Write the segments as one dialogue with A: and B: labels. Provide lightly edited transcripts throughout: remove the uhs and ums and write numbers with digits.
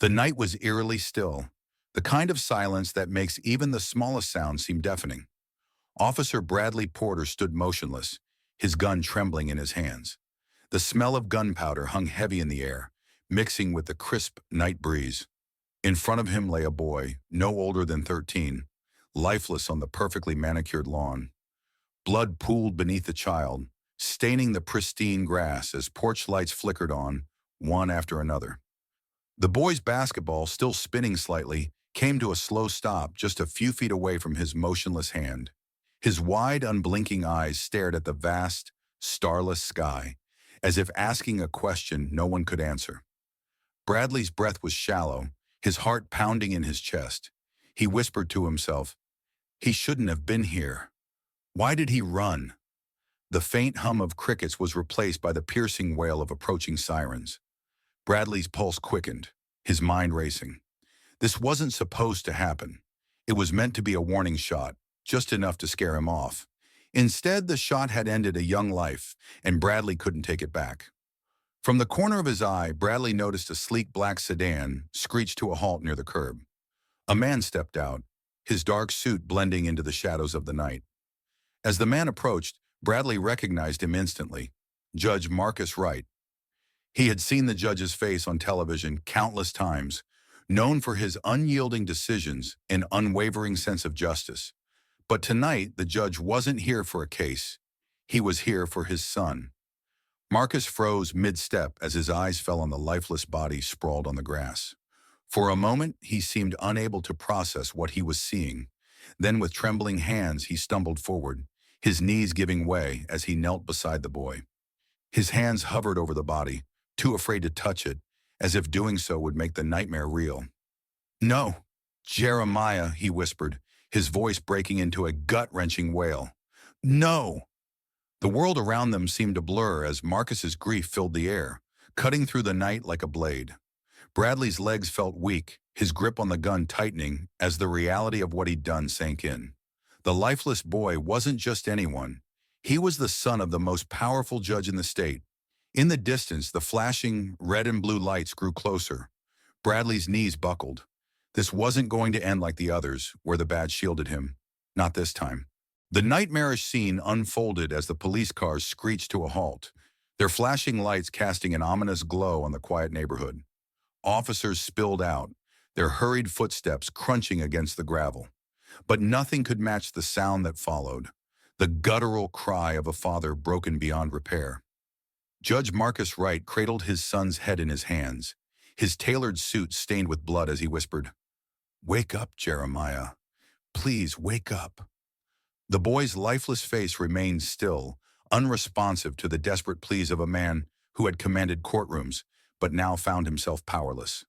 A: The night was eerily still, the kind of silence that makes even the smallest sound seem deafening. Officer Bradley Porter stood motionless, his gun trembling in his hands. The smell of gunpowder hung heavy in the air, mixing with the crisp night breeze. In front of him lay a boy, no older than 13, lifeless on the perfectly manicured lawn. Blood pooled beneath the child, staining the pristine grass as porch lights flickered on, one after another. The boy's basketball, still spinning slightly, came to a slow stop just a few feet away from his motionless hand. His wide, unblinking eyes stared at the vast, starless sky, as if asking a question no one could answer. Bradley's breath was shallow, his heart pounding in his chest. He whispered to himself, "He shouldn't have been here. Why did he run?" The faint hum of crickets was replaced by the piercing wail of approaching sirens. Bradley's pulse quickened, his mind racing. This wasn't supposed to happen. It was meant to be a warning shot, just enough to scare him off. Instead, the shot had ended a young life, and Bradley couldn't take it back. From the corner of his eye, Bradley noticed a sleek black sedan screech to a halt near the curb. A man stepped out, his dark suit blending into the shadows of the night. As the man approached, Bradley recognized him instantly. Judge Marcus Wright. He had seen the judge's face on television countless times, known for his unyielding decisions and unwavering sense of justice. But tonight, the judge wasn't here for a case. He was here for his son. Marcus froze mid-step as his eyes fell on the lifeless body sprawled on the grass. For a moment, he seemed unable to process what he was seeing. Then with trembling hands, he stumbled forward, his knees giving way as he knelt beside the boy. His hands hovered over the body, too afraid to touch it, as if doing so would make the nightmare real. "No, Jeremiah," he whispered, his voice breaking into a gut-wrenching wail. "No!" The world around them seemed to blur as Marcus's grief filled the air, cutting through the night like a blade. Bradley's legs felt weak, his grip on the gun tightening as the reality of what he'd done sank in. The lifeless boy wasn't just anyone. He was the son of the most powerful judge in the state. In the distance, the flashing red and blue lights grew closer. Bradley's knees buckled. This wasn't going to end like the others, where the badge shielded him. Not this time. The nightmarish scene unfolded as the police cars screeched to a halt, their flashing lights casting an ominous glow on the quiet neighborhood. Officers spilled out, their hurried footsteps crunching against the gravel. But nothing could match the sound that followed, the guttural cry of a father broken beyond repair. Judge Marcus Wright cradled his son's head in his hands, his tailored suit stained with blood as he whispered, "Wake up, Jeremiah. Please wake up." The boy's lifeless face remained still, unresponsive to the desperate pleas of a man who had commanded courtrooms, but now found himself powerless.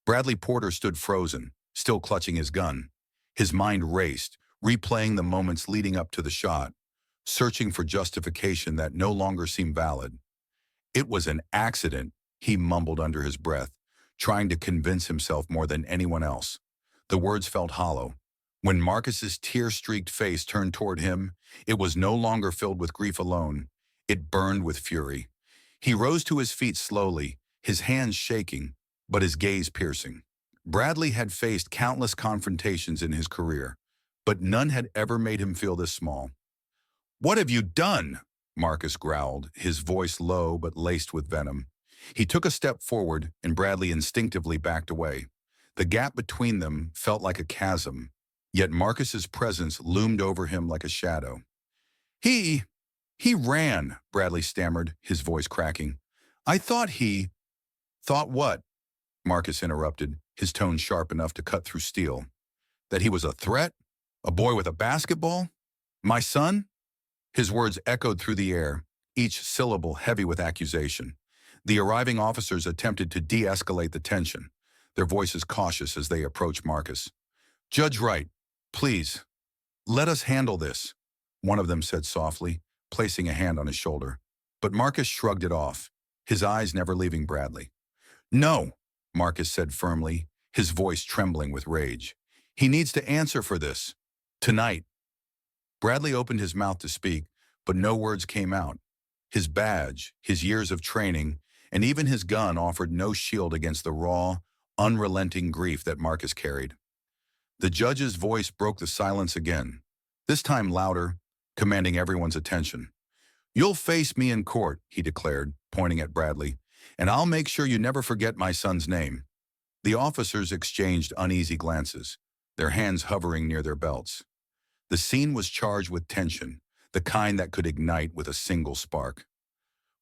A: Bradley Porter stood frozen, still clutching his gun. His mind raced, replaying the moments leading up to the shot, searching for justification that no longer seemed valid. "It was an accident," he mumbled under his breath, trying to convince himself more than anyone else. The words felt hollow. When Marcus's tear-streaked face turned toward him, it was no longer filled with grief alone. It burned with fury. He rose to his feet slowly, his hands shaking, but his gaze piercing. Bradley had faced countless confrontations in his career, but none had ever made him feel this small. "What have you done?" Marcus growled, his voice low but laced with venom. He took a step forward, and Bradley instinctively backed away. The gap between them felt like a chasm, yet Marcus's presence loomed over him like a shadow. He ran," Bradley stammered, his voice cracking. "I thought he—" "Thought what?" Marcus interrupted, his tone sharp enough to cut through steel. "That he was a threat? A boy with a basketball? My son?" His words echoed through the air, each syllable heavy with accusation. The arriving officers attempted to de-escalate the tension, their voices cautious as they approached Marcus. "Judge Wright, please, let us handle this," one of them said softly, placing a hand on his shoulder. But Marcus shrugged it off, his eyes never leaving Bradley. "No," Marcus said firmly, his voice trembling with rage. "He needs to answer for this. Tonight." Bradley opened his mouth to speak, but no words came out. His badge, his years of training, and even his gun offered no shield against the raw, unrelenting grief that Marcus carried. The judge's voice broke the silence again, this time louder, commanding everyone's attention. "You'll face me in court," he declared, pointing at Bradley, "and I'll make sure you never forget my son's name." The officers exchanged uneasy glances, their hands hovering near their belts. The scene was charged with tension, the kind that could ignite with a single spark.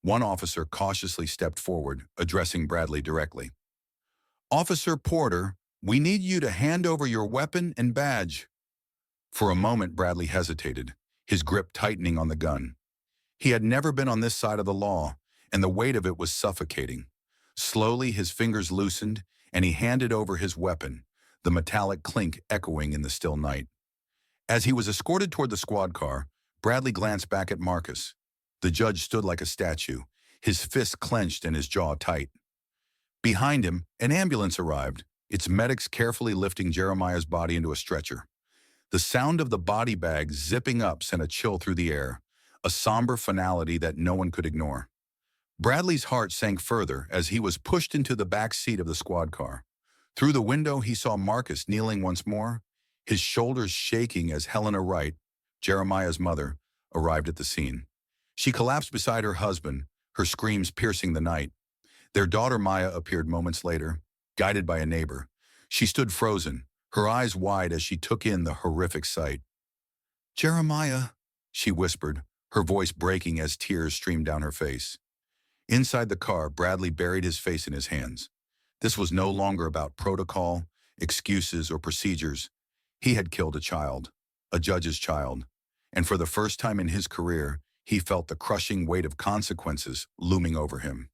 A: One officer cautiously stepped forward, addressing Bradley directly. "Officer Porter, we need you to hand over your weapon and badge." For a moment, Bradley hesitated, his grip tightening on the gun. He had never been on this side of the law, and the weight of it was suffocating. Slowly, his fingers loosened, and he handed over his weapon, the metallic clink echoing in the still night. As he was escorted toward the squad car, Bradley glanced back at Marcus. The judge stood like a statue, his fists clenched and his jaw tight. Behind him, an ambulance arrived, its medics carefully lifting Jeremiah's body into a stretcher. The sound of the body bag zipping up sent a chill through the air, a somber finality that no one could ignore. Bradley's heart sank further as he was pushed into the back seat of the squad car. Through the window, he saw Marcus kneeling once more, his shoulders shaking as Helena Wright, Jeremiah's mother, arrived at the scene. She collapsed beside her husband, her screams piercing the night. Their daughter Maya appeared moments later, guided by a neighbor. She stood frozen, her eyes wide as she took in the horrific sight. "Jeremiah," she whispered, her voice breaking as tears streamed down her face. Inside the car, Bradley buried his face in his hands. This was no longer about protocol, excuses, or procedures. He had killed a child, a judge's child, and for the first time in his career, he felt the crushing weight of consequences looming over him.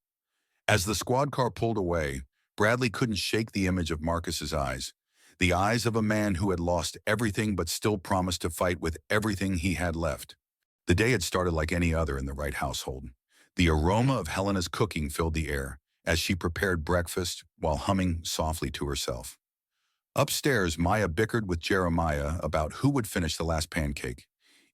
A: As the squad car pulled away, Bradley couldn't shake the image of Marcus's eyes, the eyes of a man who had lost everything but still promised to fight with everything he had left. The day had started like any other in the Wright household. The aroma of Helena's cooking filled the air as she prepared breakfast while humming softly to herself. Upstairs, Maya bickered with Jeremiah about who would finish the last pancake.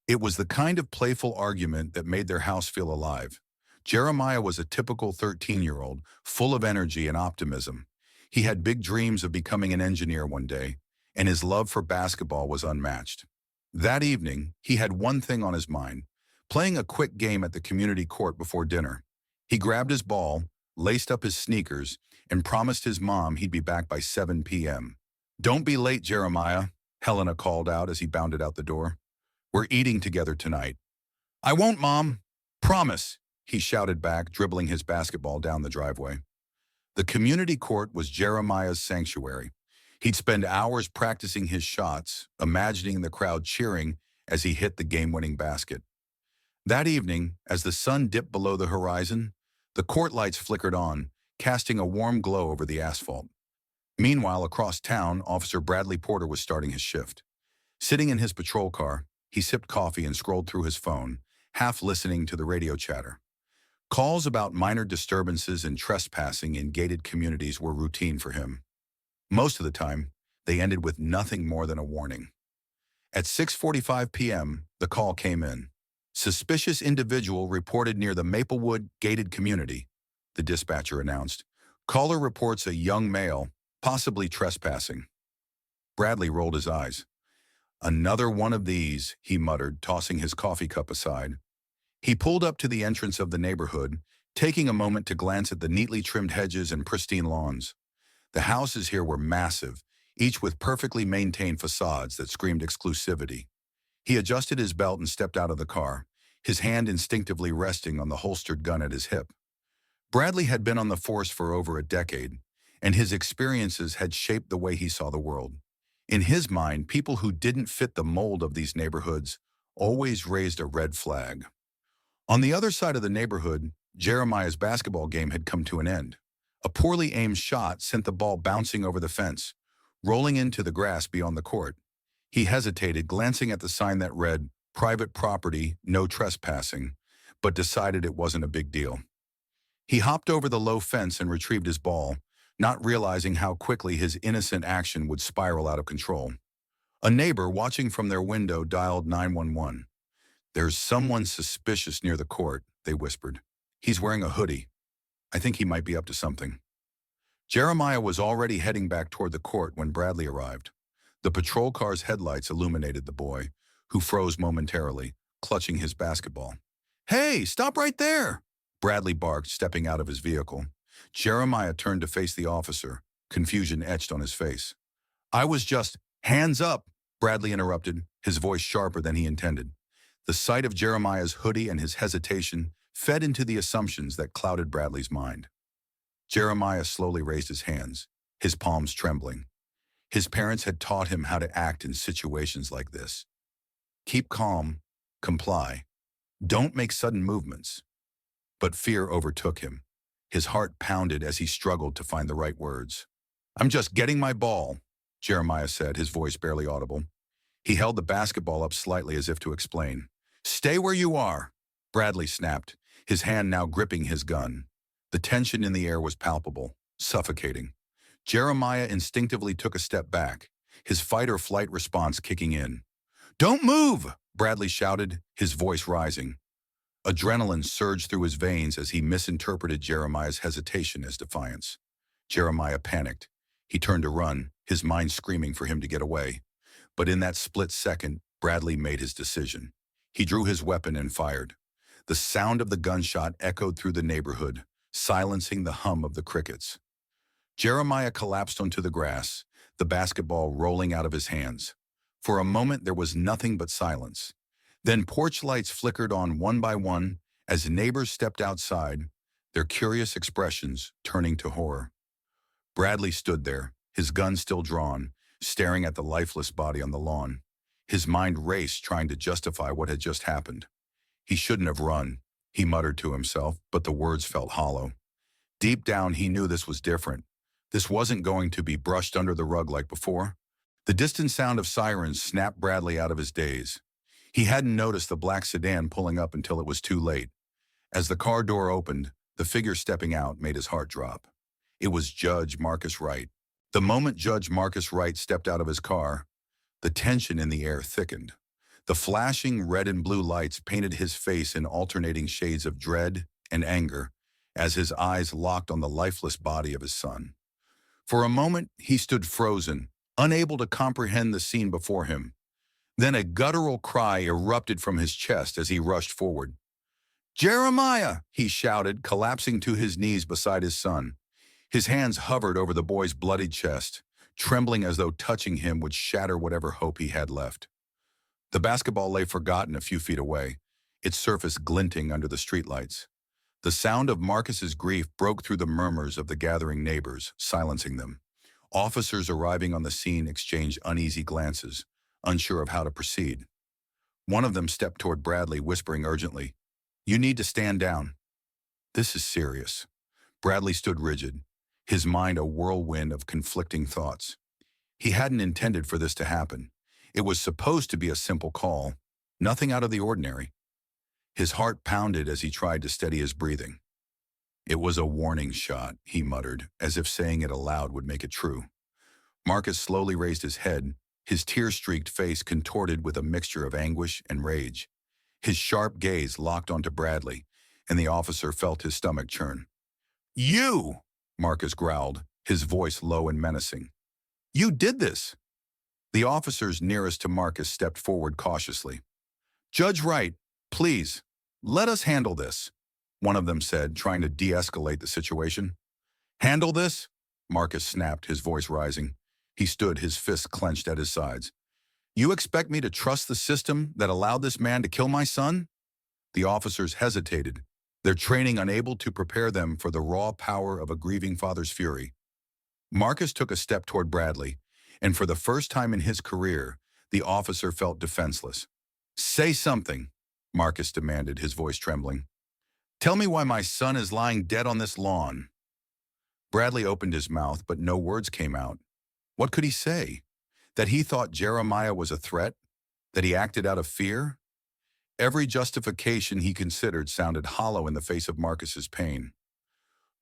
A: It was the kind of playful argument that made their house feel alive. Jeremiah was a typical 13-year-old, full of energy and optimism. He had big dreams of becoming an engineer one day, and his love for basketball was unmatched. That evening, he had one thing on his mind, playing a quick game at the community court before dinner. He grabbed his ball, laced up his sneakers, and promised his mom he'd be back by 7 p.m. "Don't be late, Jeremiah," Helena called out as he bounded out the door. "We're eating together tonight." "I won't, Mom. Promise," he shouted back, dribbling his basketball down the driveway. The community court was Jeremiah's sanctuary. He'd spend hours practicing his shots, imagining the crowd cheering as he hit the game-winning basket. That evening, as the sun dipped below the horizon, the court lights flickered on, casting a warm glow over the asphalt. Meanwhile, across town, Officer Bradley Porter was starting his shift. Sitting in his patrol car, he sipped coffee and scrolled through his phone, half listening to the radio chatter. Calls about minor disturbances and trespassing in gated communities were routine for him. Most of the time, they ended with nothing more than a warning. At 6:45 p.m., the call came in. "Suspicious individual reported near the Maplewood gated community," the dispatcher announced. "Caller reports a young male, possibly trespassing." Bradley rolled his eyes. "Another one of these," he muttered, tossing his coffee cup aside. He pulled up to the entrance of the neighborhood, taking a moment to glance at the neatly trimmed hedges and pristine lawns. The houses here were massive, each with perfectly maintained facades that screamed exclusivity. He adjusted his belt and stepped out of the car, his hand instinctively resting on the holstered gun at his hip. Bradley had been on the force for over a decade, and his experiences had shaped the way he saw the world. In his mind, people who didn't fit the mold of these neighborhoods always raised a red flag. On the other side of the neighborhood, Jeremiah's basketball game had come to an end. A poorly aimed shot sent the ball bouncing over the fence, rolling into the grass beyond the court. He hesitated, glancing at the sign that read, "Private property, no trespassing," but decided it wasn't a big deal. He hopped over the low fence and retrieved his ball, not realizing how quickly his innocent action would spiral out of control. A neighbor watching from their window dialed 911. "There's someone suspicious near the court," they whispered. "He's wearing a hoodie. I think he might be up to something." Jeremiah was already heading back toward the court when Bradley arrived. The patrol car's headlights illuminated the boy, who froze momentarily, clutching his basketball. "Hey, stop right there!" Bradley barked, stepping out of his vehicle. Jeremiah turned to face the officer, confusion etched on his face. "I was just, hands up," Bradley interrupted, his voice sharper than he intended. The sight of Jeremiah's hoodie and his hesitation fed into the assumptions that clouded Bradley's mind. Jeremiah slowly raised his hands, his palms trembling. His parents had taught him how to act in situations like this. Keep calm, comply. Don't make sudden movements. But fear overtook him. His heart pounded as he struggled to find the right words. "I'm just getting my ball," Jeremiah said, his voice barely audible. He held the basketball up slightly as if to explain. "Stay where you are," Bradley snapped, his hand now gripping his gun. The tension in the air was palpable, suffocating. Jeremiah instinctively took a step back, his fight-or-flight response kicking in. "Don't move!" Bradley shouted, his voice rising. Adrenaline surged through his veins as he misinterpreted Jeremiah's hesitation as defiance. Jeremiah panicked. He turned to run, his mind screaming for him to get away. But in that split second, Bradley made his decision. He drew his weapon and fired. The sound of the gunshot echoed through the neighborhood, silencing the hum of the crickets. Jeremiah collapsed onto the grass, the basketball rolling out of his hands. For a moment there was nothing but silence. Then porch lights flickered on one by one as neighbors stepped outside, their curious expressions turning to horror. Bradley stood there, his gun still drawn, staring at the lifeless body on the lawn. His mind raced, trying to justify what had just happened. He shouldn't have run, he muttered to himself, but the words felt hollow. Deep down, he knew this was different. This wasn't going to be brushed under the rug like before. The distant sound of sirens snapped Bradley out of his daze. He hadn't noticed the black sedan pulling up until it was too late. As the car door opened, the figure stepping out made his heart drop. It was Judge Marcus Wright. The moment Judge Marcus Wright stepped out of his car, the tension in the air thickened. The flashing red and blue lights painted his face in alternating shades of dread and anger as his eyes locked on the lifeless body of his son. For a moment, he stood frozen, unable to comprehend the scene before him. Then a guttural cry erupted from his chest as he rushed forward. "Jeremiah!" he shouted, collapsing to his knees beside his son. His hands hovered over the boy's bloodied chest, trembling as though touching him would shatter whatever hope he had left. The basketball lay forgotten a few feet away, its surface glinting under the streetlights. The sound of Marcus's grief broke through the murmurs of the gathering neighbors, silencing them. Officers arriving on the scene exchanged uneasy glances, unsure of how to proceed. One of them stepped toward Bradley, whispering urgently, "You need to stand down." "This is serious." Bradley stood rigid, his mind a whirlwind of conflicting thoughts. He hadn't intended for this to happen. It was supposed to be a simple call, nothing out of the ordinary. His heart pounded as he tried to steady his breathing. "It was a warning shot," he muttered, as if saying it aloud would make it true. Marcus slowly raised his head, his tear-streaked face contorted with a mixture of anguish and rage. His sharp gaze locked onto Bradley, and the officer felt his stomach churn. "You!" Marcus growled, his voice low and menacing. "You did this!" The officers nearest to Marcus stepped forward cautiously. "Judge Wright, please, let us handle this," one of them said, trying to de-escalate the situation. "Handle this?" Marcus snapped, his voice rising. He stood, his fists clenched at his sides. "You expect me to trust the system that allowed this man to kill my son?" The officers hesitated, their training unable to prepare them for the raw power of a grieving father's fury. Marcus took a step toward Bradley, and for the first time in his career, the officer felt defenseless. "Say something," Marcus demanded, his voice trembling. "Tell me why my son is lying dead on this lawn." Bradley opened his mouth, but no words came out. What could he say? That he thought Jeremiah was a threat? That he acted out of fear? Every justification he considered sounded hollow in the face of Marcus's pain.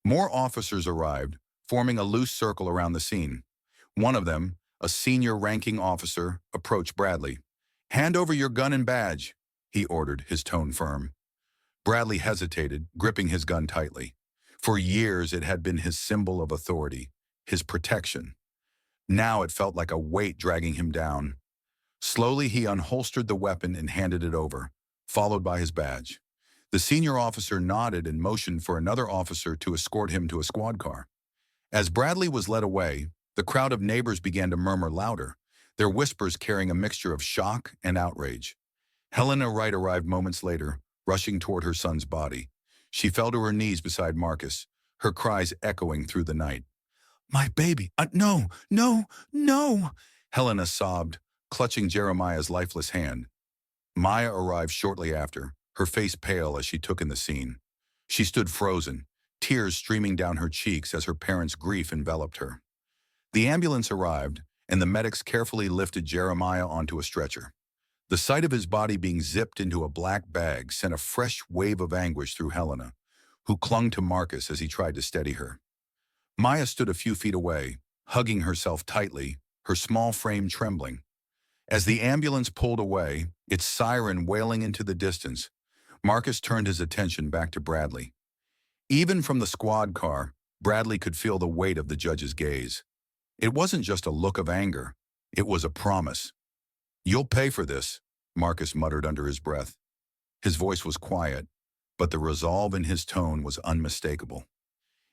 A: More officers arrived, forming a loose circle around the scene. One of them, a senior ranking officer, approached Bradley. "Hand over your gun and badge," he ordered, his tone firm. Bradley hesitated, gripping his gun tightly. For years, it had been his symbol of authority, his protection. Now it felt like a weight dragging him down. Slowly, he unholstered the weapon and handed it over, followed by his badge. The senior officer nodded and motioned for another officer to escort him to a squad car. As Bradley was led away, the crowd of neighbors began to murmur louder, their whispers carrying a mixture of shock and outrage. Helena Wright arrived moments later, rushing toward her son's body. She fell to her knees beside Marcus, her cries echoing through the night. "My baby! No, no, no!" Helena sobbed, clutching Jeremiah's lifeless hand. Maya arrived shortly after, her face pale as she took in the scene. She stood frozen, tears streaming down her cheeks as her parents' grief enveloped her. The ambulance arrived, and the medics carefully lifted Jeremiah onto a stretcher. The sight of his body being zipped into a black bag sent a fresh wave of anguish through Helena, who clung to Marcus as he tried to steady her. Maya stood a few feet away, hugging herself tightly, her small frame trembling. As the ambulance pulled away, its siren wailing into the distance, Marcus turned his attention back to Bradley. Even from the squad car, Bradley could feel the weight of the judge's gaze. It wasn't just a look of anger, it was a promise. "You'll pay for this," Marcus muttered under his breath. His voice was quiet, but the resolve in his tone was unmistakable.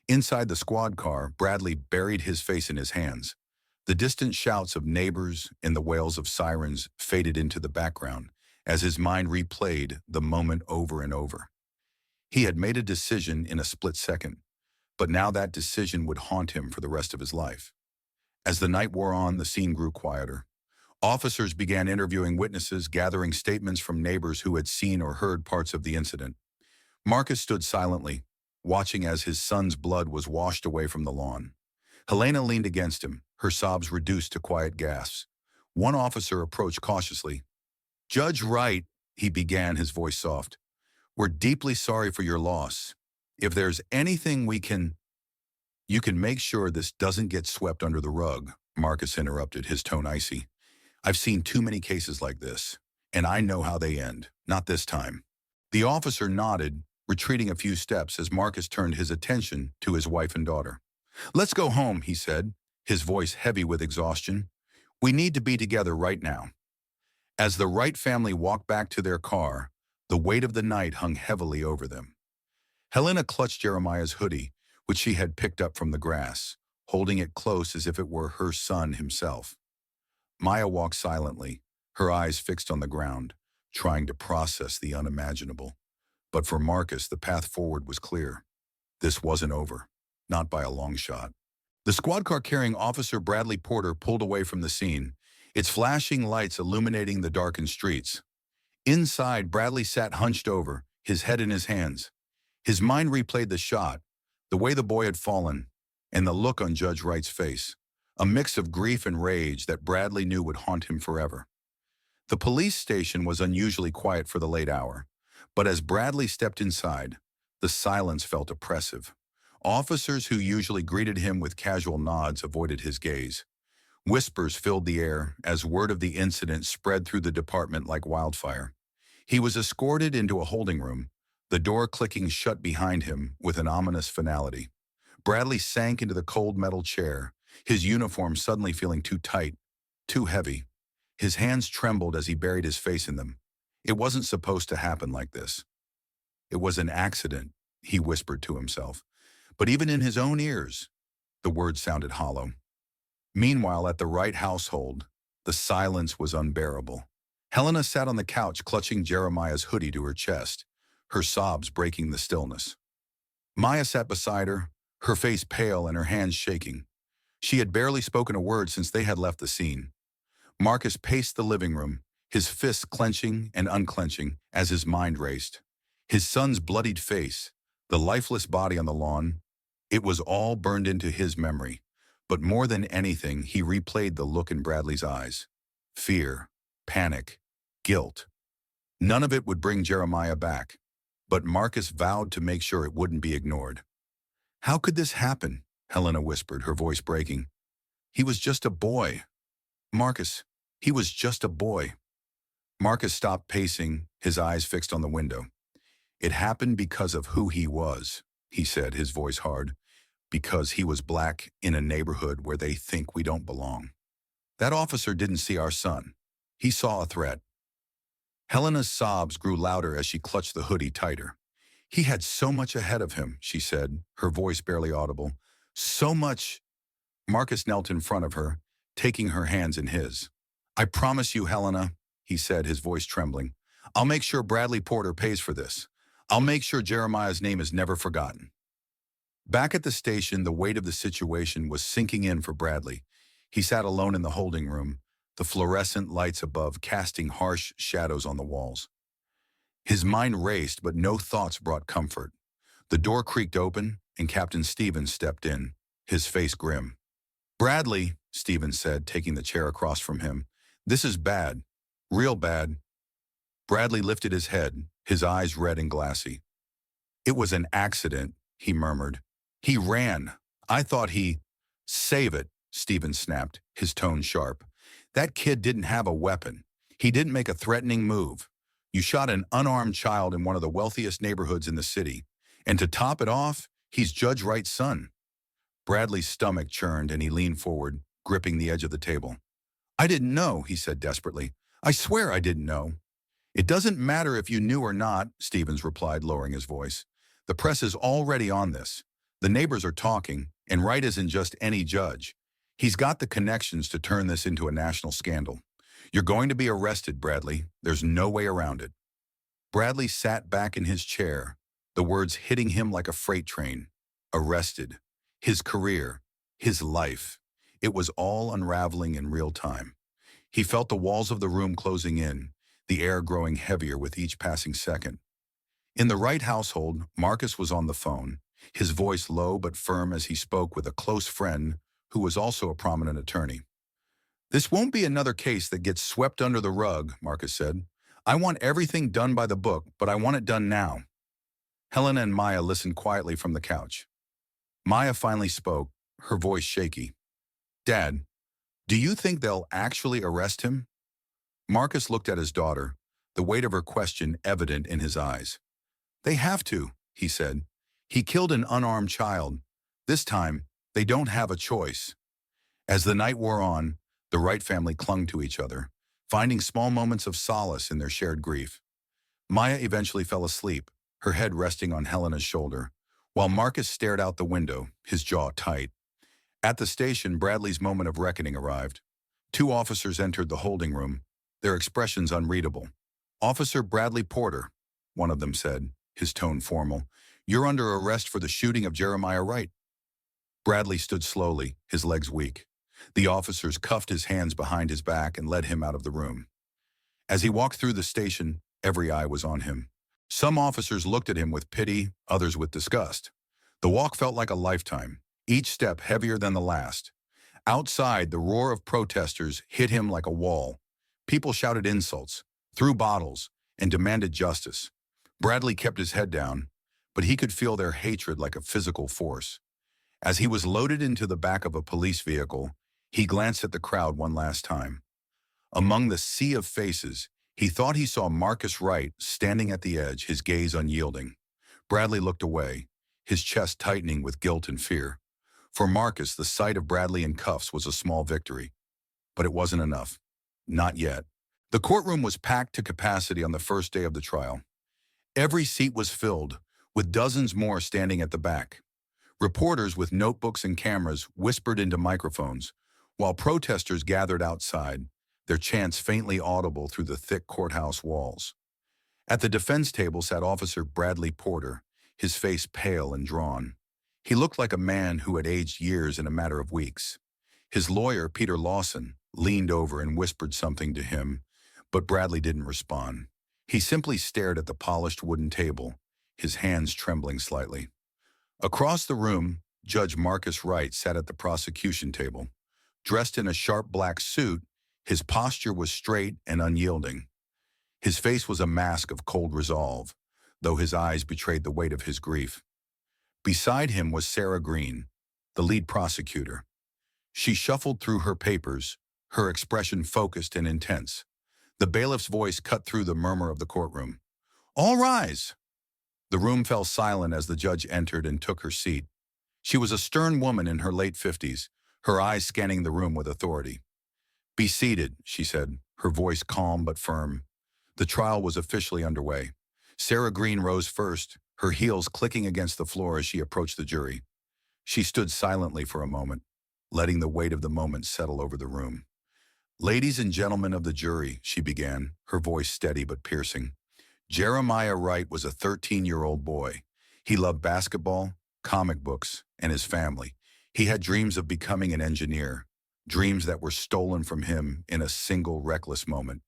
A: Inside the squad car, Bradley buried his face in his hands. The distant shouts of neighbors and the wails of sirens faded into the background as his mind replayed the moment over and over. He had made a decision in a split second, but now that decision would haunt him for the rest of his life. As the night wore on, the scene grew quieter. Officers began interviewing witnesses, gathering statements from neighbors who had seen or heard parts of the incident. Marcus stood silently, watching as his son's blood was washed away from the lawn. Helena leaned against him, her sobs reduced to quiet gasps. One officer approached cautiously. "Judge Wright," he began, his voice soft, "we're deeply sorry for your loss. If there's anything we can—" "You can make sure this doesn't get swept under the rug," Marcus interrupted, his tone icy. "I've seen too many cases like this, and I know how they end. Not this time." The officer nodded, retreating a few steps as Marcus turned his attention to his wife and daughter. "Let's go home," he said, his voice heavy with exhaustion. "We need to be together right now." As the Wright family walked back to their car, the weight of the night hung heavily over them. Helena clutched Jeremiah's hoodie, which she had picked up from the grass, holding it close as if it were her son himself. Maya walked silently, her eyes fixed on the ground, trying to process the unimaginable. But for Marcus, the path forward was clear. This wasn't over, not by a long shot. The squad car carrying Officer Bradley Porter pulled away from the scene, its flashing lights illuminating the darkened streets. Inside, Bradley sat hunched over, his head in his hands. His mind replayed the shot, the way the boy had fallen, and the look on Judge Wright's face, a mix of grief and rage that Bradley knew would haunt him forever. The police station was unusually quiet for the late hour, but as Bradley stepped inside, the silence felt oppressive. Officers who usually greeted him with casual nods avoided his gaze. Whispers filled the air as word of the incident spread through the department like wildfire. He was escorted into a holding room, the door clicking shut behind him with an ominous finality. Bradley sank into the cold metal chair, his uniform suddenly feeling too tight, too heavy. His hands trembled as he buried his face in them. It wasn't supposed to happen like this. It was an accident, he whispered to himself. But even in his own ears, the words sounded hollow. Meanwhile, at the Wright household, the silence was unbearable. Helena sat on the couch clutching Jeremiah's hoodie to her chest, her sobs breaking the stillness. Maya sat beside her, her face pale and her hands shaking. She had barely spoken a word since they had left the scene. Marcus paced the living room, his fists clenching and unclenching as his mind raced. His son's bloodied face, the lifeless body on the lawn, it was all burned into his memory. But more than anything, he replayed the look in Bradley's eyes. Fear, panic, guilt. None of it would bring Jeremiah back, but Marcus vowed to make sure it wouldn't be ignored. "How could this happen?" Helena whispered, her voice breaking. "He was just a boy. Marcus, he was just a boy." Marcus stopped pacing, his eyes fixed on the window. "It happened because of who he was," he said, his voice hard, because he was black in a neighborhood where they think we don't belong. That officer didn't see our son. He saw a threat. Helena's sobs grew louder as she clutched the hoodie tighter. He had so much ahead of him, she said, her voice barely audible. So much. Marcus knelt in front of her, taking her hands in his. I promise you, Helena, he said, his voice trembling. I'll make sure Bradley Porter pays for this. I'll make sure Jeremiah's name is never forgotten. Back at the station, the weight of the situation was sinking in for Bradley. He sat alone in the holding room, the fluorescent lights above casting harsh shadows on the walls. His mind raced, but no thoughts brought comfort. The door creaked open, and Captain Stevens stepped in, his face grim. Bradley, Stevens said, taking the chair across from him, this is bad. Real bad. Bradley lifted his head, his eyes red and glassy. It was an accident, he murmured. He ran. I thought he... Save it, Stevens snapped, his tone sharp. That kid didn't have a weapon. He didn't make a threatening move. You shot an unarmed child in one of the wealthiest neighborhoods in the city. And to top it off, he's Judge Wright's son. Bradley's stomach churned and he leaned forward, gripping the edge of the table. I didn't know, he said desperately. I swear I didn't know. It doesn't matter if you knew or not, Stevens replied, lowering his voice. The press is already on this. The neighbors are talking, and Wright isn't just any judge. He's got the connections to turn this into a national scandal. You're going to be arrested, Bradley. There's no way around it. Bradley sat back in his chair, the words hitting him like a freight train. Arrested. His career. His life. It was all unraveling in real time. He felt the walls of the room closing in, the air growing heavier with each passing second. In the Wright household, Marcus was on the phone, his voice low but firm as he spoke with a close friend who was also a prominent attorney. This won't be another case that gets swept under the rug, Marcus said. I want everything done by the book, but I want it done now. Helena and Maya listened quietly from the couch. Maya finally spoke, her voice shaky. Dad, do you think they'll actually arrest him? Marcus looked at his daughter, the weight of her question evident in his eyes. They have to, he said. He killed an unarmed child. This time, they don't have a choice. As the night wore on, the Wright family clung to each other, finding small moments of solace in their shared grief. Maya eventually fell asleep, her head resting on Helena's shoulder, while Marcus stared out the window, his jaw tight. At the station, Bradley's moment of reckoning arrived. 2 officers entered the holding room, their expressions unreadable. Officer Bradley Porter, one of them said, his tone formal. You're under arrest for the shooting of Jeremiah Wright. Bradley stood slowly, his legs weak. The officers cuffed his hands behind his back and led him out of the room. As he walked through the station, every eye was on him. Some officers looked at him with pity, others with disgust. The walk felt like a lifetime, each step heavier than the last. Outside, the roar of protesters hit him like a wall. People shouted insults, threw bottles, and demanded justice. Bradley kept his head down, but he could feel their hatred like a physical force. As he was loaded into the back of a police vehicle, he glanced at the crowd one last time. Among the sea of faces, he thought he saw Marcus Wright standing at the edge, his gaze unyielding. Bradley looked away, his chest tightening with guilt and fear. For Marcus, the sight of Bradley in cuffs was a small victory. But it wasn't enough. Not yet. The courtroom was packed to capacity on the first day of the trial. Every seat was filled, with dozens more standing at the back. Reporters with notebooks and cameras whispered into microphones, while protesters gathered outside, their chants faintly audible through the thick courthouse walls. At the defense table sat Officer Bradley Porter, his face pale and drawn. He looked like a man who had aged years in a matter of weeks. His lawyer, Peter Lawson, leaned over and whispered something to him, but Bradley didn't respond. He simply stared at the polished wooden table, his hands trembling slightly. Across the room, Judge Marcus Wright sat at the prosecution table. Dressed in a sharp black suit, his posture was straight and unyielding. His face was a mask of cold resolve, though his eyes betrayed the weight of his grief. Beside him was Sarah Green, the lead prosecutor. She shuffled through her papers, her expression focused and intense. The bailiff's voice cut through the murmur of the courtroom. All rise! The room fell silent as the judge entered and took her seat. She was a stern woman in her late 50s, her eyes scanning the room with authority. "Be seated," she said, her voice calm but firm. The trial was officially underway. Sarah Green rose first, her heels clicking against the floor as she approached the jury. She stood silently for a moment, letting the weight of the moment settle over the room. "Ladies and gentlemen of the jury," she began, her voice steady but piercing. Jeremiah Wright was a 13-year-old boy. He loved basketball, comic books, and his family. He had dreams of becoming an engineer, dreams that were stolen from him in a single reckless moment.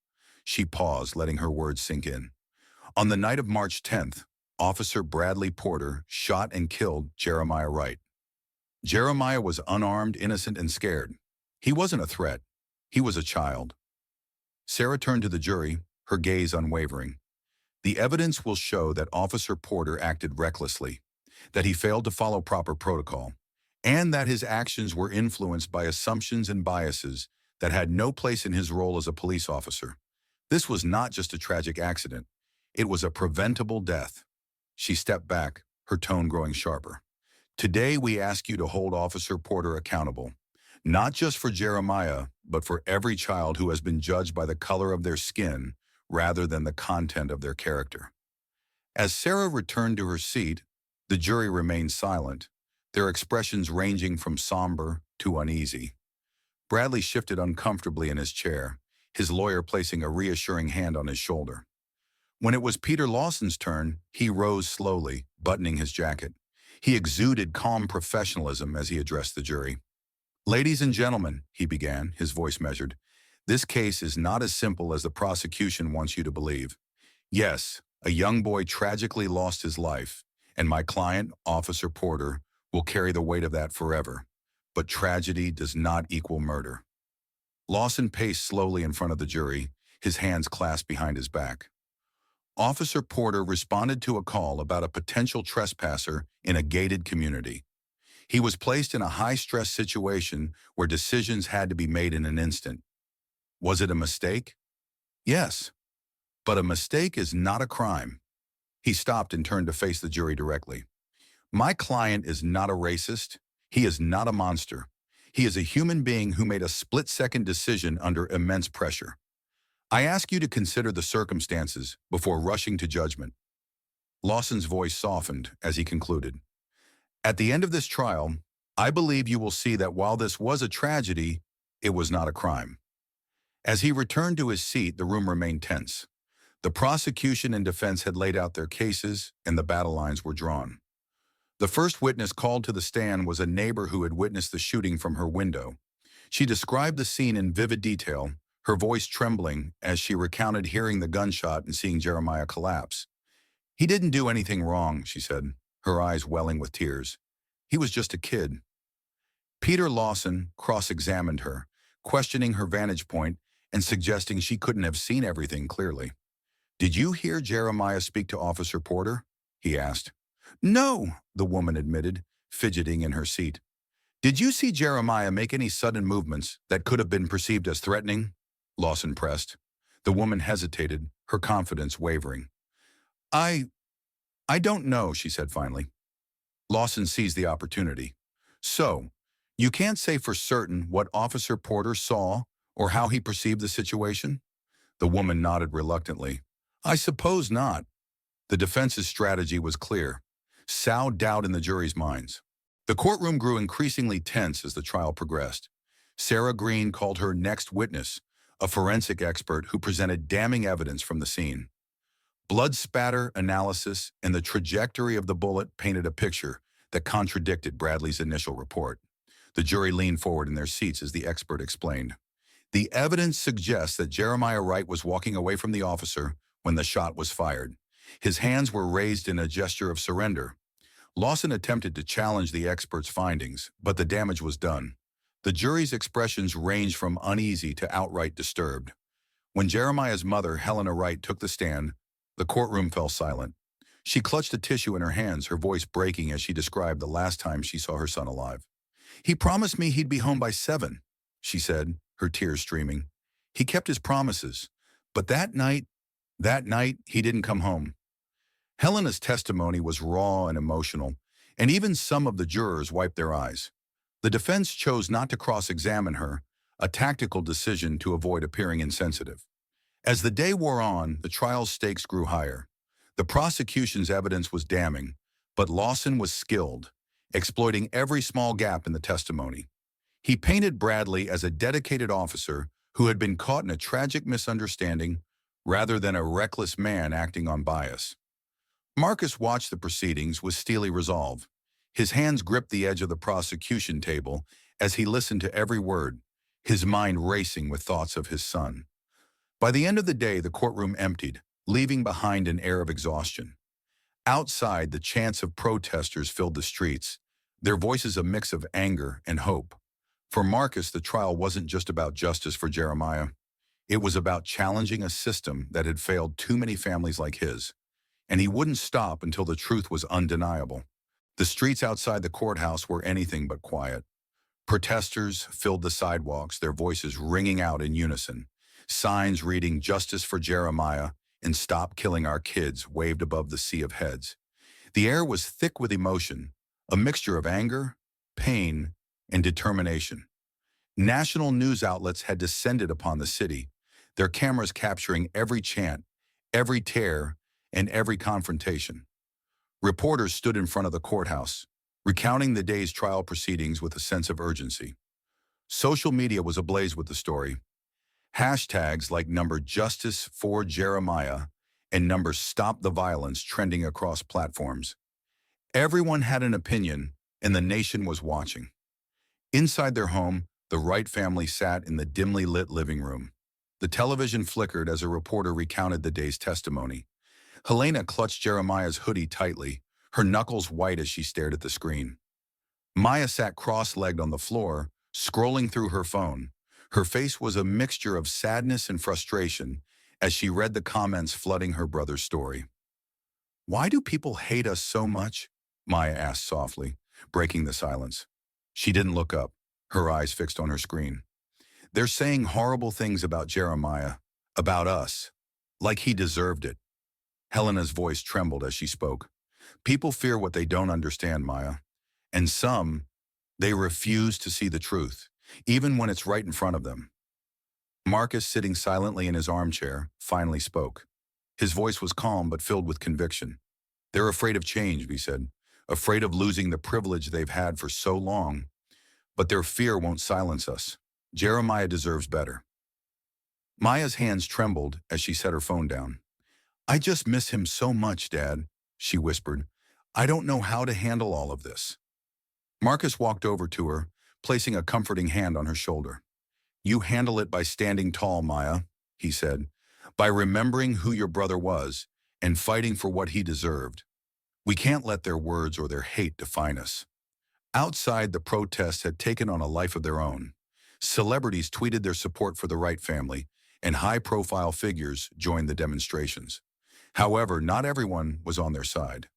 A: She paused, letting her words sink in. On the night of March 10th, Officer Bradley Porter shot and killed Jeremiah Wright. Jeremiah was unarmed, innocent, and scared. He wasn't a threat. He was a child. Sarah turned to the jury, her gaze unwavering. "The evidence will show that Officer Porter acted recklessly, that he failed to follow proper protocol, and that his actions were influenced by assumptions and biases that had no place in his role as a police officer. This was not just a tragic accident. It was a preventable death." She stepped back, her tone growing sharper. "Today we ask you to hold Officer Porter accountable, not just for Jeremiah, but for every child who has been judged by the color of their skin rather than the content of their character." As Sarah returned to her seat, the jury remained silent, their expressions ranging from somber to uneasy. Bradley shifted uncomfortably in his chair, his lawyer placing a reassuring hand on his shoulder. When it was Peter Lawson's turn, he rose slowly, buttoning his jacket. He exuded calm professionalism as he addressed the jury. "Ladies and gentlemen," he began, his voice measured, "this case is not as simple as the prosecution wants you to believe. Yes, a young boy tragically lost his life, and my client, Officer Porter, will carry the weight of that forever. But tragedy does not equal murder." Lawson paced slowly in front of the jury, his hands clasped behind his back. Officer Porter responded to a call about a potential trespasser in a gated community. He was placed in a high-stress situation where decisions had to be made in an instant. Was it a mistake? Yes, but a mistake is not a crime. He stopped and turned to face the jury directly. "My client is not a racist. He is not a monster. He is a human being who made a split-second decision under immense pressure. I ask you to consider the circumstances before rushing to judgment." Lawson's voice softened as he concluded. "At the end of this trial, I believe you will see that while this was a tragedy, it was not a crime." As he returned to his seat, the room remained tense. The prosecution and defense had laid out their cases, and the battle lines were drawn. The first witness called to the stand was a neighbor who had witnessed the shooting from her window. She described the scene in vivid detail, her voice trembling as she recounted hearing the gunshot and seeing Jeremiah collapse. "He didn't do anything wrong," she said, her eyes welling with tears. "He was just a kid." Peter Lawson cross-examined her, questioning her vantage point and suggesting she couldn't have seen everything clearly. "Did you hear Jeremiah speak to Officer Porter?" he asked. "No," the woman admitted, fidgeting in her seat. "Did you see Jeremiah make any sudden movements that could have been perceived as threatening?" Lawson pressed. The woman hesitated, her confidence wavering. I don't know," she said finally. Lawson seized the opportunity. "So, you can't say for certain what Officer Porter saw or how he perceived the situation?" The woman nodded reluctantly. "I suppose not." The defense's strategy was clear. Sow doubt in the jury's minds. The courtroom grew increasingly tense as the trial progressed. Sarah Green called her next witness, a forensic expert who presented damning evidence from the scene. Blood spatter analysis and the trajectory of the bullet painted a picture that contradicted Bradley's initial report. The jury leaned forward in their seats as the expert explained. "The evidence suggests that Jeremiah Wright was walking away from the officer when the shot was fired. His hands were raised in a gesture of surrender." Lawson attempted to challenge the expert's findings, but the damage was done. The jury's expressions ranged from uneasy to outright disturbed. When Jeremiah's mother, Helena Wright, took the stand, the courtroom fell silent. She clutched a tissue in her hands, her voice breaking as she described the last time she saw her son alive. "He promised me he'd be home by 7, she said, her tears streaming. "He kept his promises, but that night, he didn't come home." Helena's testimony was raw and emotional, and even some of the jurors wiped their eyes. The defense chose not to cross-examine her, a tactical decision to avoid appearing insensitive. As the day wore on, the trial's stakes grew higher. The prosecution's evidence was damning, but Lawson was skilled, exploiting every small gap in the testimony. He painted Bradley as a dedicated officer who had been caught in a tragic misunderstanding rather than a reckless man acting on bias. Marcus watched the proceedings with steely resolve. His hands gripped the edge of the prosecution table as he listened to every word, his mind racing with thoughts of his son. By the end of the day, the courtroom emptied, leaving behind an air of exhaustion. Outside, the chants of protesters filled the streets, their voices a mix of anger and hope. For Marcus, the trial wasn't just about justice for Jeremiah. It was about challenging a system that had failed too many families like his. And he wouldn't stop until the truth was undeniable. The streets outside the courthouse were anything but quiet. Protesters filled the sidewalks, their voices ringing out in unison. Signs reading "Justice for Jeremiah" and "Stop killing our kids" waved above the sea of heads. The air was thick with emotion, a mixture of anger, pain, and determination. National news outlets had descended upon the city, their cameras capturing every chant, every tear, and every confrontation. Reporters stood in front of the courthouse, recounting the day's trial proceedings with a sense of urgency. Social media was ablaze with the story. Hashtags like #Justice for Jeremiah and #Stop the Violence trending across platforms. Everyone had an opinion, and the nation was watching. Inside their home, the Wright family sat in the dimly lit living room. The television flickered as a reporter recounted the day's testimony. Helena clutched Jeremiah's hoodie tightly, her knuckles white as she stared at the screen. Maya sat cross-legged on the floor, scrolling through her phone. Her face was a mixture of sadness and frustration as she read the comments flooding her brother's story. "Why do people hate us so much?" Maya asked softly, breaking the silence. She didn't look up, her eyes fixed on her screen. "They're saying horrible things about Jeremiah, about us, like he deserved it." Helena's voice trembled as she spoke. "People fear what they don't understand, Maya. And some, they refuse to see the truth, even when it's right in front of them." Marcus, sitting silently in his armchair, finally spoke. His voice was calm but filled with conviction. "They're afraid of change," he said, "afraid of losing the privilege they've had for so long. But their fear won't silence us. Jeremiah deserves better." Maya's hands trembled as she set her phone down. "I just miss him so much, Dad," she whispered. "I don't know how to handle all of this." Marcus walked over to her, placing a comforting hand on her shoulder. "You handle it by standing tall, Maya," he said, "by remembering who your brother was and fighting for what he deserved. We can't let their words or their hate define us." Outside, the protests had taken on a life of their own. Celebrities tweeted their support for the Wright family, and high-profile figures joined the demonstrations. However, not everyone was on their side.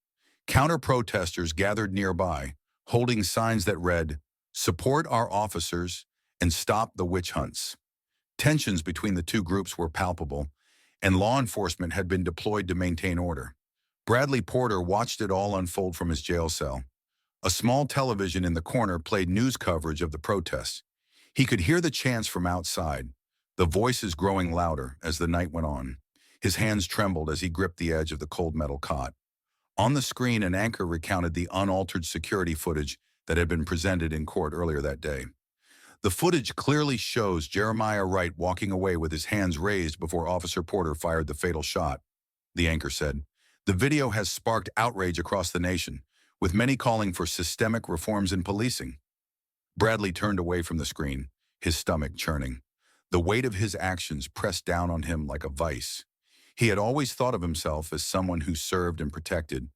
A: Counter-protesters gathered nearby, holding signs that read, "Support our officers and stop the witch hunts." Tensions between the two groups were palpable, and law enforcement had been deployed to maintain order. Bradley Porter watched it all unfold from his jail cell. A small television in the corner played news coverage of the protests. He could hear the chants from outside, the voices growing louder as the night went on. His hands trembled as he gripped the edge of the cold metal cot. On the screen, an anchor recounted the unaltered security footage that had been presented in court earlier that day. The footage clearly shows Jeremiah Wright walking away with his hands raised before Officer Porter fired the fatal shot, the anchor said. "The video has sparked outrage across the nation, with many calling for systemic reforms in policing." Bradley turned away from the screen, his stomach churning. The weight of his actions pressed down on him like a vice. He had always thought of himself as someone who served and protected,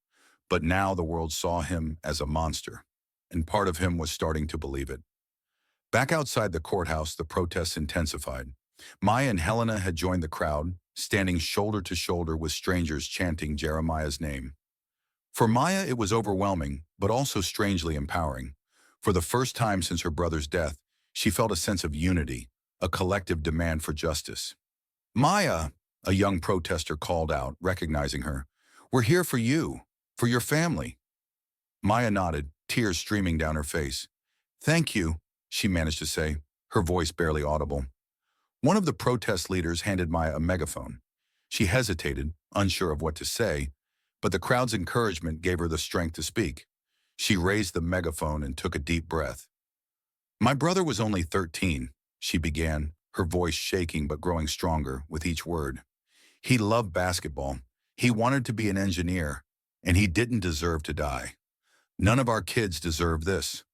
A: but now the world saw him as a monster, and part of him was starting to believe it. Back outside the courthouse, the protests intensified. Maya and Helena had joined the crowd, standing shoulder to shoulder with strangers chanting Jeremiah's name. For Maya, it was overwhelming, but also strangely empowering. For the first time since her brother's death, she felt a sense of unity, a collective demand for justice. "Maya," a young protester called out, recognizing her, We're here for you, for your family. Maya nodded, tears streaming down her face. Thank you, she managed to say, her voice barely audible. One of the protest leaders handed Maya a megaphone. She hesitated, unsure of what to say, but the crowd's encouragement gave her the strength to speak. She raised the megaphone and took a deep breath. My brother was only 13, she began, her voice shaking but growing stronger with each word. He loved basketball. He wanted to be an engineer, and he didn't deserve to die. None of our kids deserve this.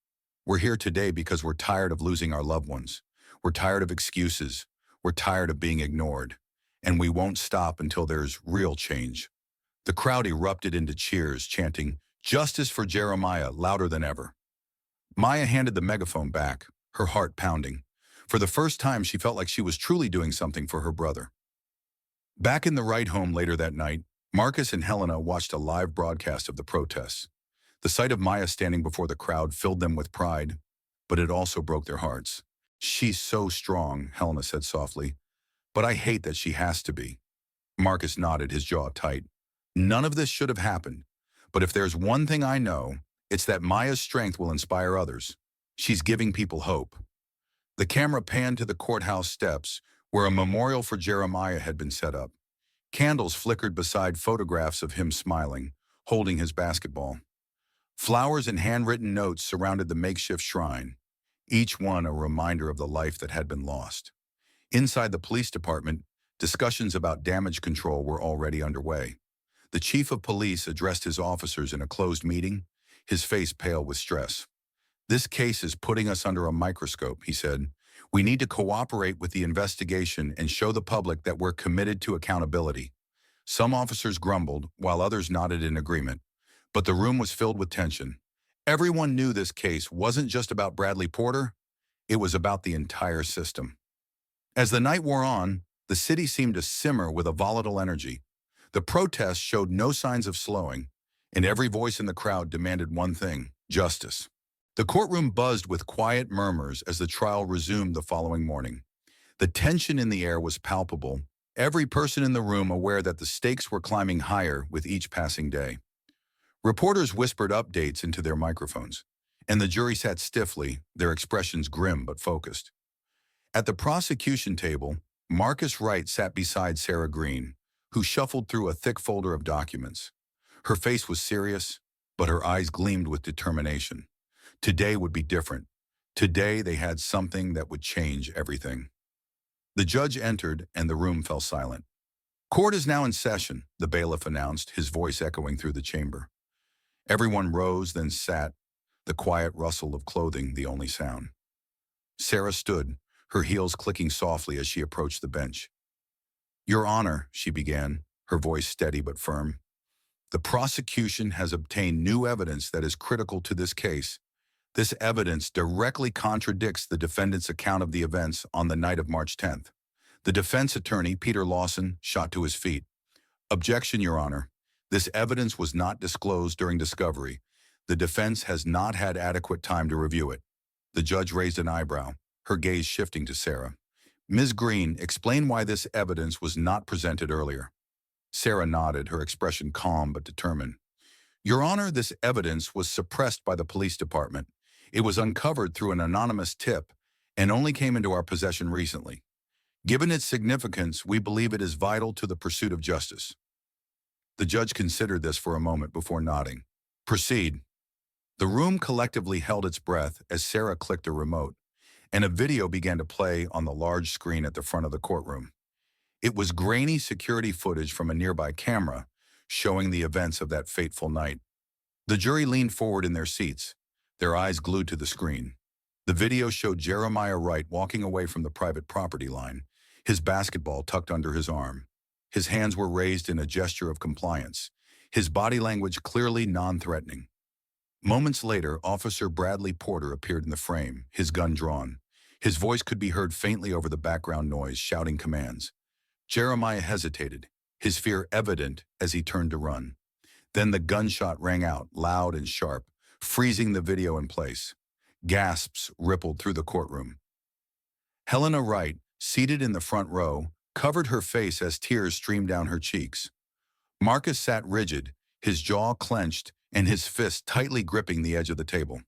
A: We're here today because we're tired of losing our loved ones. We're tired of excuses. We're tired of being ignored. And we won't stop until there's real change. The crowd erupted into cheers, chanting, "Justice for Jeremiah," louder than ever. Maya handed the megaphone back, her heart pounding. For the first time, she felt like she was truly doing something for her brother. Back in the ride home later that night, Marcus and Helena watched a live broadcast of the protests. The sight of Maya standing before the crowd filled them with pride, but it also broke their hearts. She's so strong, Helena said softly, but I hate that she has to be. Marcus nodded, his jaw tight. None of this should have happened, but if there's one thing I know, it's that Maya's strength will inspire others. She's giving people hope. The camera panned to the courthouse steps, where a memorial for Jeremiah had been set up. Candles flickered beside photographs of him smiling, holding his basketball. Flowers and handwritten notes surrounded the makeshift shrine, each one a reminder of the life that had been lost. Inside the police department, discussions about damage control were already underway. The chief of police addressed his officers in a closed meeting, his face pale with stress. This case is putting us under a microscope, he said. We need to cooperate with the investigation and show the public that we're committed to accountability. Some officers grumbled, while others nodded in agreement. But the room was filled with tension. Everyone knew this case wasn't just about Bradley Porter, it was about the entire system. As the night wore on, the city seemed to simmer with a volatile energy. The protests showed no signs of slowing, and every voice in the crowd demanded one thing: justice. The courtroom buzzed with quiet murmurs as the trial resumed the following morning. The tension in the air was palpable, every person in the room aware that the stakes were climbing higher with each passing day. Reporters whispered updates into their microphones, and the jury sat stiffly, their expressions grim but focused. At the prosecution table, Marcus Wright sat beside Sarah Green, who shuffled through a thick folder of documents. Her face was serious, but her eyes gleamed with determination. Today would be different. Today they had something that would change everything. The judge entered, and the room fell silent. Court is now in session, the bailiff announced, his voice echoing through the chamber. Everyone rose, then sat, the quiet rustle of clothing the only sound. Sarah stood, her heels clicking softly as she approached the bench. Your Honor, she began, her voice steady but firm. The prosecution has obtained new evidence that is critical to this case. This evidence directly contradicts the defendant's account of the events on the night of March 10th. The defense attorney, Peter Lawson, shot to his feet. Objection, Your Honor. This evidence was not disclosed during discovery. The defense has not had adequate time to review it. The judge raised an eyebrow, her gaze shifting to Sarah. Ms. Green, explain why this evidence was not presented earlier. Sarah nodded, her expression calm but determined. Your Honor, this evidence was suppressed by the police department. It was uncovered through an anonymous tip and only came into our possession recently. Given its significance, we believe it is vital to the pursuit of justice. The judge considered this for a moment before nodding. Proceed. The room collectively held its breath as Sarah clicked a remote, and a video began to play on the large screen at the front of the courtroom. It was grainy security footage from a nearby camera, showing the events of that fateful night. The jury leaned forward in their seats, their eyes glued to the screen. The video showed Jeremiah Wright walking away from the private property line, his basketball tucked under his arm. His hands were raised in a gesture of compliance, his body language clearly non-threatening. Moments later, Officer Bradley Porter appeared in the frame, his gun drawn. His voice could be heard faintly over the background noise, shouting commands. Jeremiah hesitated, his fear evident as he turned to run. Then the gunshot rang out, loud and sharp, freezing the video in place. Gasps rippled through the courtroom. Helena Wright, seated in the front row, covered her face as tears streamed down her cheeks. Marcus sat rigid, his jaw clenched and his fist tightly gripping the edge of the table.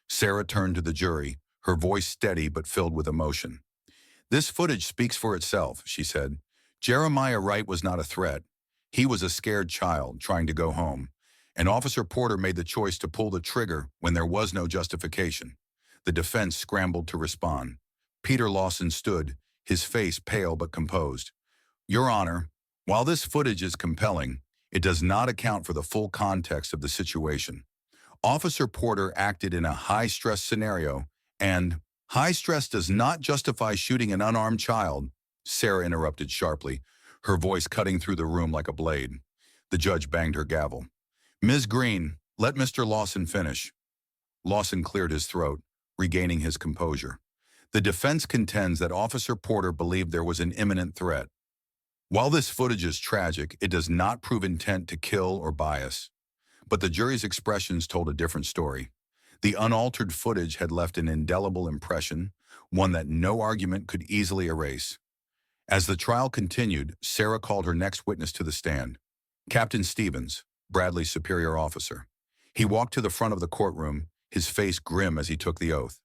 A: Sarah turned to the jury, her voice steady but filled with emotion. "This footage speaks for itself," she said. "Jeremiah Wright was not a threat. He was a scared child trying to go home, and Officer Porter made the choice to pull the trigger when there was no justification." The defense scrambled to respond. Peter Lawson stood, his face pale but composed. "Your Honor, while this footage is compelling, it does not account for the full context of the situation. Officer Porter acted in a high-stress scenario, and high stress does not justify shooting an unarmed child," Sarah interrupted sharply, her voice cutting through the room like a blade. The judge banged her gavel. "Ms. Green, let Mr. Lawson finish." Lawson cleared his throat, regaining his composure. "The defense contends that Officer Porter believed there was an imminent threat. While this footage is tragic, it does not prove intent to kill or bias. But the jury's expressions told a different story. The unaltered footage had left an indelible impression, one that no argument could easily erase. As the trial continued, Sarah called her next witness to the stand. Captain Stevens, Bradley's superior officer. He walked to the front of the courtroom, his face grim as he took the oath.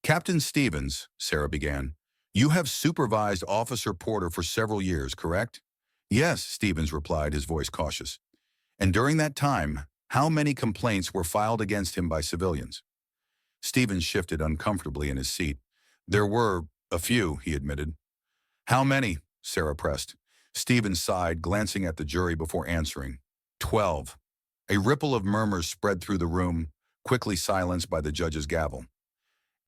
A: "Captain Stevens," Sarah began, "you have supervised Officer Porter for several years, correct?" "Yes," Stevens replied, his voice cautious. "And during that time, how many complaints were filed against him by civilians?" Stevens shifted uncomfortably in his seat. "There were a few," he admitted. "How many?" Sarah pressed. Stevens sighed, glancing at the jury before answering. 12. A ripple of murmurs spread through the room, quickly silenced by the judge's gavel.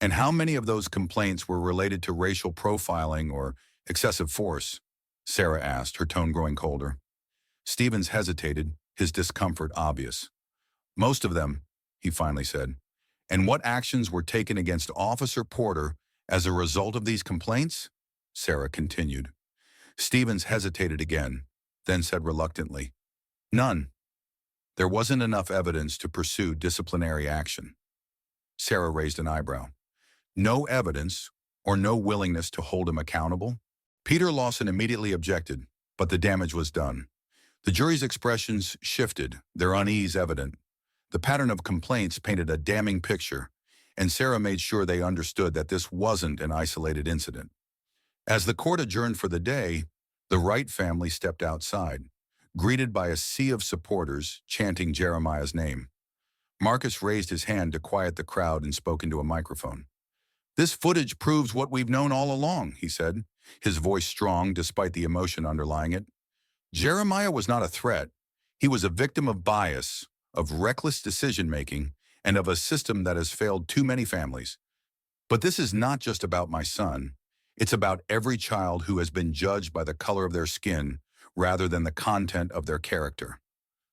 A: "And how many of those complaints were related to racial profiling or excessive force?" Sarah asked, her tone growing colder. Stevens hesitated, his discomfort obvious. "Most of them," he finally said. "And what actions were taken against Officer Porter as a result of these complaints?" Sarah continued. Stevens hesitated again, then said reluctantly, "None. There wasn't enough evidence to pursue disciplinary action." Sarah raised an eyebrow. "No evidence, or no willingness to hold him accountable?" Peter Lawson immediately objected, but the damage was done. The jury's expressions shifted, their unease evident. The pattern of complaints painted a damning picture, and Sarah made sure they understood that this wasn't an isolated incident. As the court adjourned for the day, the Wright family stepped outside, greeted by a sea of supporters chanting Jeremiah's name. Marcus raised his hand to quiet the crowd and spoke into a microphone. "This footage proves what we've known all along," he said, his voice strong despite the emotion underlying it. "Jeremiah was not a threat. He was a victim of bias, of reckless decision-making, and of a system that has failed too many families. But this is not just about my son. It's about every child who has been judged by the color of their skin rather than the content of their character."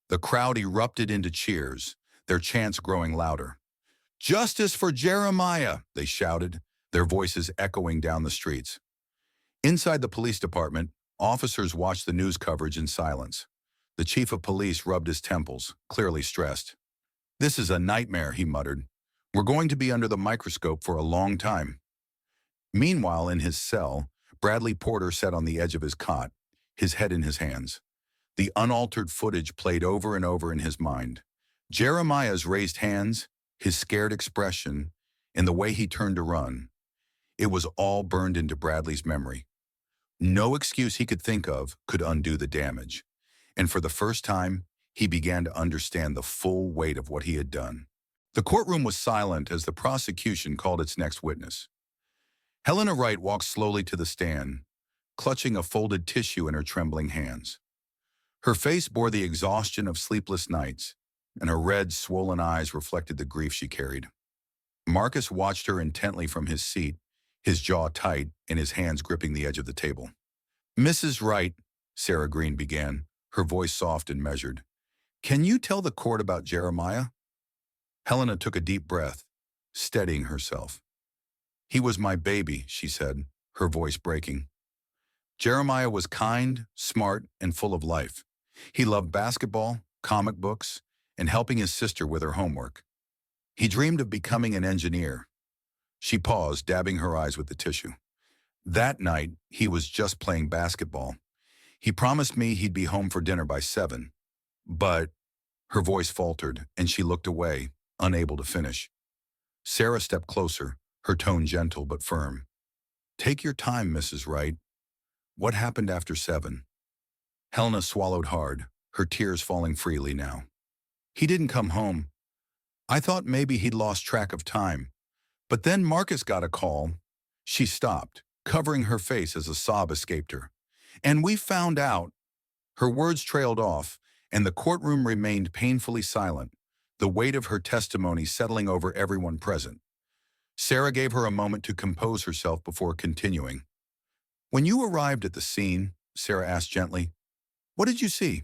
A: The crowd erupted into cheers, their chants growing louder. "Justice for Jeremiah!" they shouted, their voices echoing down the streets. Inside the police department, officers watched the news coverage in silence. The chief of police rubbed his temples, clearly stressed. "This is a nightmare," he muttered. "We're going to be under the microscope for a long time." Meanwhile, in his cell, Bradley Porter sat on the edge of his cot, his head in his hands. The unaltered footage played over and over in his mind. Jeremiah's raised hands, his scared expression, and the way he turned to run. It was all burned into Bradley's memory. No excuse he could think of could undo the damage. And for the first time, he began to understand the full weight of what he had done. The courtroom was silent as the prosecution called its next witness. Helena Wright walked slowly to the stand, clutching a folded tissue in her trembling hands. Her face bore the exhaustion of sleepless nights, and her red, swollen eyes reflected the grief she carried. Marcus watched her intently from his seat, his jaw tight and his hands gripping the edge of the table. "Mrs. Wright," Sarah Green began, her voice soft and measured, "can you tell the court about Jeremiah?" Helena took a deep breath, steadying herself. "He was my baby," she said, her voice breaking. "Jeremiah was kind, smart, and full of life. He loved basketball, comic books, and helping his sister with her homework. He dreamed of becoming an engineer." She paused, dabbing her eyes with the tissue. "That night, he was just playing basketball. He promised me he'd be home for dinner by 7, but her voice faltered and she looked away, unable to finish. Sarah stepped closer, her tone gentle but firm. Take your time, Mrs. Wright. What happened after 7? Helena swallowed hard, her tears falling freely now. He didn't come home. I thought maybe he'd lost track of time. But then Marcus got a call. She stopped, covering her face as a sob escaped her. And we found out. Her words trailed off, and the courtroom remained painfully silent, the weight of her testimony settling over everyone present. Sarah gave her a moment to compose herself before continuing. When you arrived at the scene, Sarah asked gently, what did you see?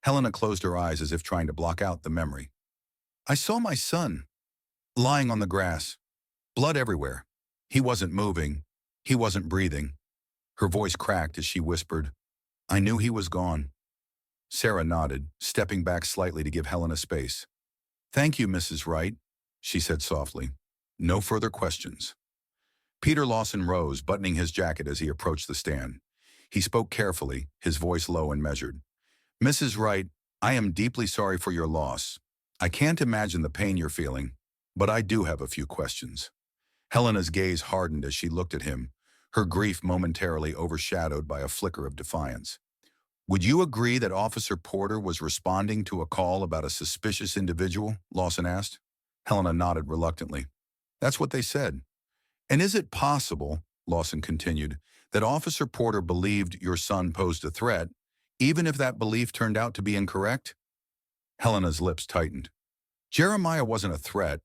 A: Helena closed her eyes as if trying to block out the memory. I saw my son, lying on the grass, blood everywhere. He wasn't moving. He wasn't breathing. Her voice cracked as she whispered, I knew he was gone. Sarah nodded, stepping back slightly to give Helena space. Thank you, Mrs. Wright, she said softly. No further questions. Peter Lawson rose, buttoning his jacket as he approached the stand. He spoke carefully, his voice low and measured. Mrs. Wright, I am deeply sorry for your loss. I can't imagine the pain you're feeling, but I do have a few questions. Helena's gaze hardened as she looked at him, her grief momentarily overshadowed by a flicker of defiance. Would you agree that Officer Porter was responding to a call about a suspicious individual? Lawson asked. Helena nodded reluctantly. That's what they said. And is it possible, Lawson continued, that Officer Porter believed your son posed a threat, even if that belief turned out to be incorrect? Helena's lips tightened. Jeremiah wasn't a threat.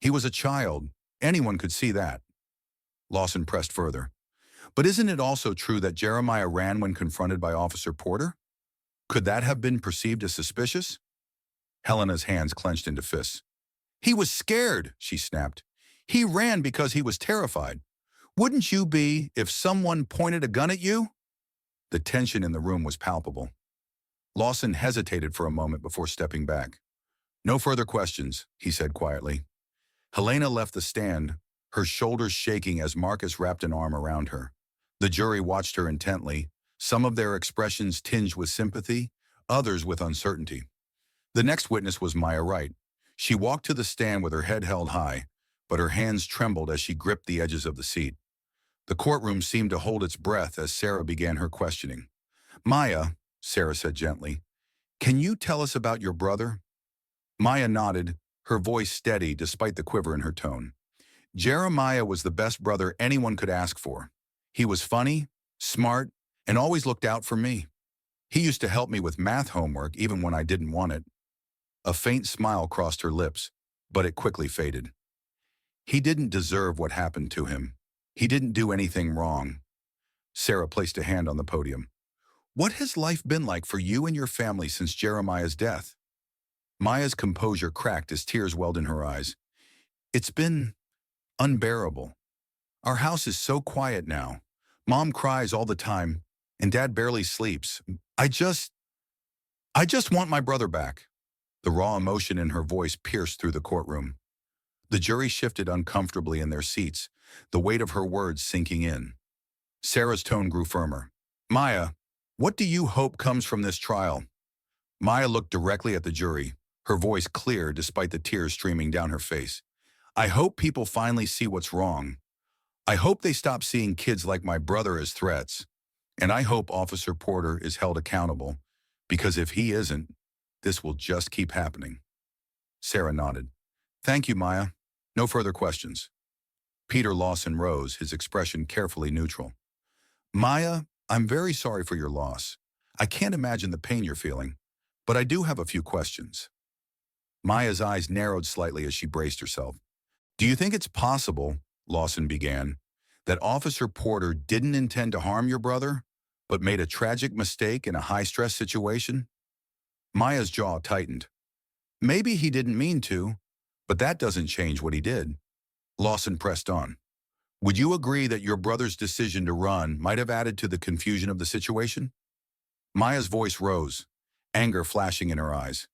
A: He was a child. Anyone could see that. Lawson pressed further. But isn't it also true that Jeremiah ran when confronted by Officer Porter? Could that have been perceived as suspicious? Helena's hands clenched into fists. He was scared, she snapped. He ran because he was terrified. Wouldn't you be if someone pointed a gun at you? The tension in the room was palpable. Lawson hesitated for a moment before stepping back. No further questions, he said quietly. Helena left the stand, her shoulders shaking as Marcus wrapped an arm around her. The jury watched her intently, some of their expressions tinged with sympathy, others with uncertainty. The next witness was Maya Wright. She walked to the stand with her head held high, but her hands trembled as she gripped the edges of the seat. The courtroom seemed to hold its breath as Sarah began her questioning. Maya, Sarah said gently, can you tell us about your brother? Maya nodded, her voice steady despite the quiver in her tone. Jeremiah was the best brother anyone could ask for. He was funny, smart, and always looked out for me. He used to help me with math homework even when I didn't want it. A faint smile crossed her lips, but it quickly faded. He didn't deserve what happened to him. He didn't do anything wrong. Sarah placed a hand on the podium. What has life been like for you and your family since Jeremiah's death? Maya's composure cracked as tears welled in her eyes. It's been unbearable. Our house is so quiet now. Mom cries all the time, and Dad barely sleeps. I just want my brother back. The raw emotion in her voice pierced through the courtroom. The jury shifted uncomfortably in their seats, the weight of her words sinking in. Sarah's tone grew firmer. Maya, what do you hope comes from this trial? Maya looked directly at the jury, her voice clear despite the tears streaming down her face. I hope people finally see what's wrong. I hope they stop seeing kids like my brother as threats. And I hope Officer Porter is held accountable, because if he isn't, this will just keep happening. Sarah nodded. Thank you, Maya. No further questions. Peter Lawson rose, his expression carefully neutral. Maya, I'm very sorry for your loss. I can't imagine the pain you're feeling, but I do have a few questions. Maya's eyes narrowed slightly as she braced herself. Do you think it's possible, Lawson began, that Officer Porter didn't intend to harm your brother, but made a tragic mistake in a high-stress situation? Maya's jaw tightened. Maybe he didn't mean to, but that doesn't change what he did. Lawson pressed on. Would you agree that your brother's decision to run might have added to the confusion of the situation? Maya's voice rose, anger flashing in her eyes.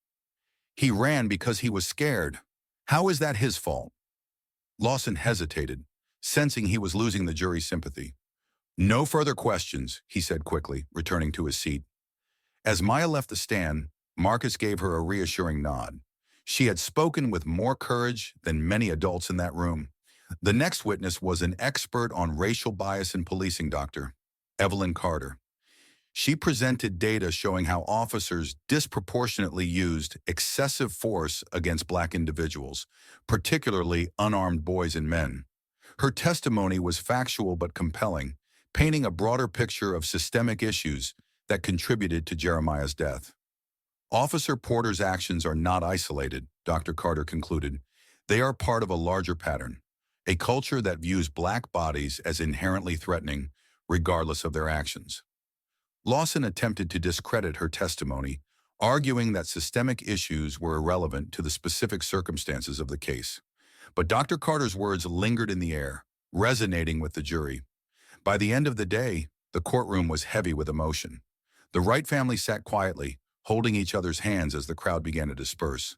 A: He ran because he was scared. How is that his fault? Lawson hesitated, sensing he was losing the jury's sympathy. "No further questions," he said quickly, returning to his seat. As Maya left the stand, Marcus gave her a reassuring nod. She had spoken with more courage than many adults in that room. The next witness was an expert on racial bias in policing, Dr. Evelyn Carter. She presented data showing how officers disproportionately used excessive force against black individuals, particularly unarmed boys and men. Her testimony was factual but compelling, painting a broader picture of systemic issues that contributed to Jeremiah's death. Officer Porter's actions are not isolated, Dr. Carter concluded. They are part of a larger pattern, a culture that views black bodies as inherently threatening, regardless of their actions. Lawson attempted to discredit her testimony, arguing that systemic issues were irrelevant to the specific circumstances of the case. But Dr. Carter's words lingered in the air, resonating with the jury. By the end of the day, the courtroom was heavy with emotion. The Wright family sat quietly, holding each other's hands as the crowd began to disperse.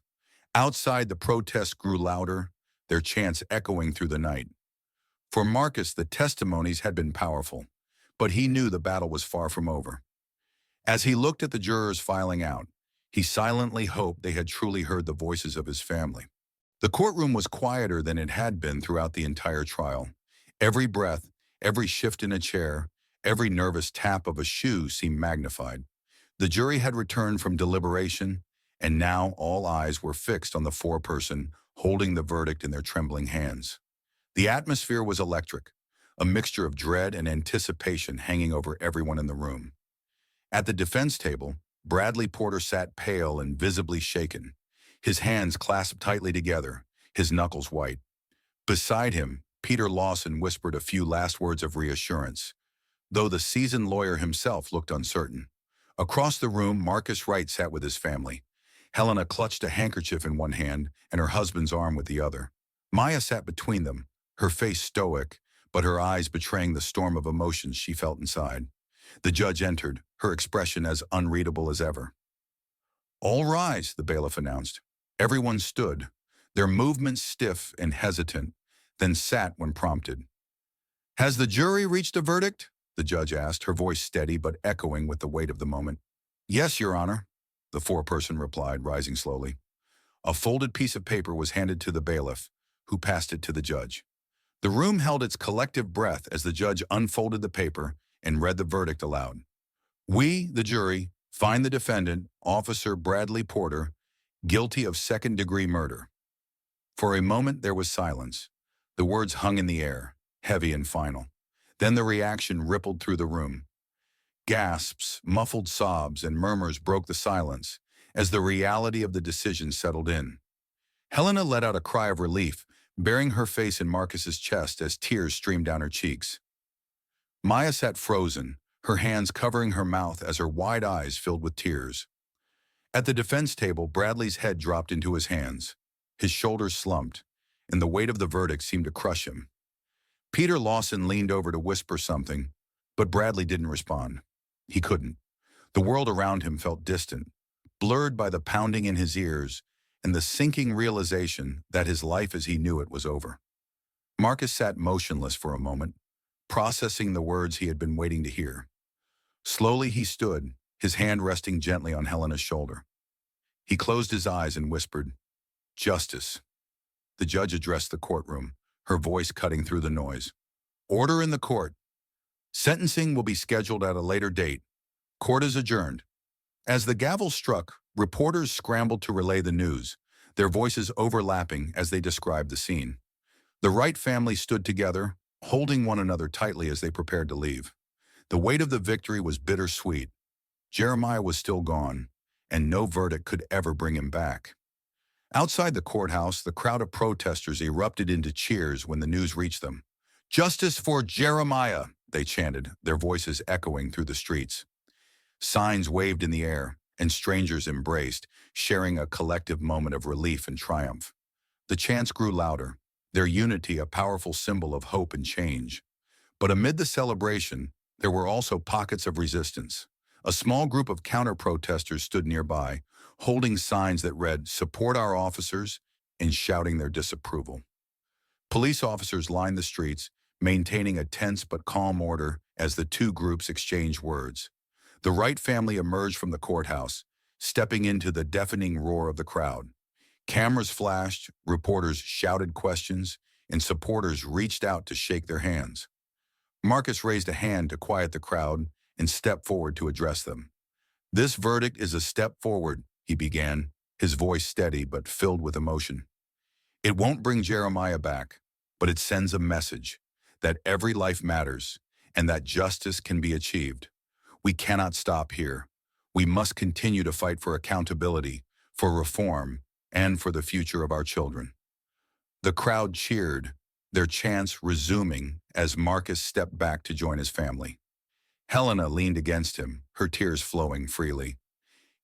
A: Outside, the protests grew louder, their chants echoing through the night. For Marcus, the testimonies had been powerful, but he knew the battle was far from over. As he looked at the jurors filing out, he silently hoped they had truly heard the voices of his family. The courtroom was quieter than it had been throughout the entire trial. Every breath, every shift in a chair, every nervous tap of a shoe seemed magnified. The jury had returned from deliberation, and now all eyes were fixed on the foreperson holding the verdict in their trembling hands. The atmosphere was electric, a mixture of dread and anticipation hanging over everyone in the room. At the defense table, Bradley Porter sat pale and visibly shaken, his hands clasped tightly together, his knuckles white. Beside him, Peter Lawson whispered a few last words of reassurance, though the seasoned lawyer himself looked uncertain. Across the room, Marcus Wright sat with his family. Helena clutched a handkerchief in one hand and her husband's arm with the other. Maya sat between them, her face stoic, but her eyes betraying the storm of emotions she felt inside. The judge entered, her expression as unreadable as ever. "All rise," the bailiff announced. Everyone stood, their movements stiff and hesitant, then sat when prompted. "Has the jury reached a verdict?" the judge asked, her voice steady but echoing with the weight of the moment. "Yes, Your Honor," the foreperson replied, rising slowly. A folded piece of paper was handed to the bailiff, who passed it to the judge. The room held its collective breath as the judge unfolded the paper and read the verdict aloud. "We, the jury, find the defendant, Officer Bradley Porter, guilty of second-degree murder." For a moment there was silence. The words hung in the air, heavy and final. Then the reaction rippled through the room. Gasps, muffled sobs, and murmurs broke the silence as the reality of the decision settled in. Helena let out a cry of relief, burying her face in Marcus's chest as tears streamed down her cheeks. Maya sat frozen, her hands covering her mouth as her wide eyes filled with tears. At the defense table, Bradley's head dropped into his hands. His shoulders slumped, and the weight of the verdict seemed to crush him. Peter Lawson leaned over to whisper something, but Bradley didn't respond. He couldn't. The world around him felt distant, blurred by the pounding in his ears and the sinking realization that his life as he knew it was over. Marcus sat motionless for a moment, processing the words he had been waiting to hear. Slowly he stood, his hand resting gently on Helena's shoulder. He closed his eyes and whispered, "Justice." The judge addressed the courtroom, her voice cutting through the noise. "Order in the court. Sentencing will be scheduled at a later date. Court is adjourned." As the gavel struck, reporters scrambled to relay the news, their voices overlapping as they described the scene. The Wright family stood together, holding one another tightly as they prepared to leave. The weight of the victory was bittersweet. Jeremiah was still gone, and no verdict could ever bring him back. Outside the courthouse, the crowd of protesters erupted into cheers when the news reached them. "Justice for Jeremiah," they chanted, their voices echoing through the streets. Signs waved in the air, and strangers embraced, sharing a collective moment of relief and triumph. The chants grew louder, their unity a powerful symbol of hope and change. But amid the celebration, there were also pockets of resistance. A small group of counter-protesters stood nearby, holding signs that read, "Support our officers," and shouting their disapproval. Police officers lined the streets, maintaining a tense but calm order as the two groups exchanged words. The Wright family emerged from the courthouse, stepping into the deafening roar of the crowd. Cameras flashed, reporters shouted questions, and supporters reached out to shake their hands. Marcus raised a hand to quiet the crowd and stepped forward to address them. "This verdict is a step forward," he began, his voice steady but filled with emotion. "It won't bring Jeremiah back, but it sends a message that every life matters and that justice can be achieved. We cannot stop here. We must continue to fight for accountability, for reform, and for the future of our children." The crowd cheered, their chants resuming as Marcus stepped back to join his family. Helena leaned against him, her tears flowing freely.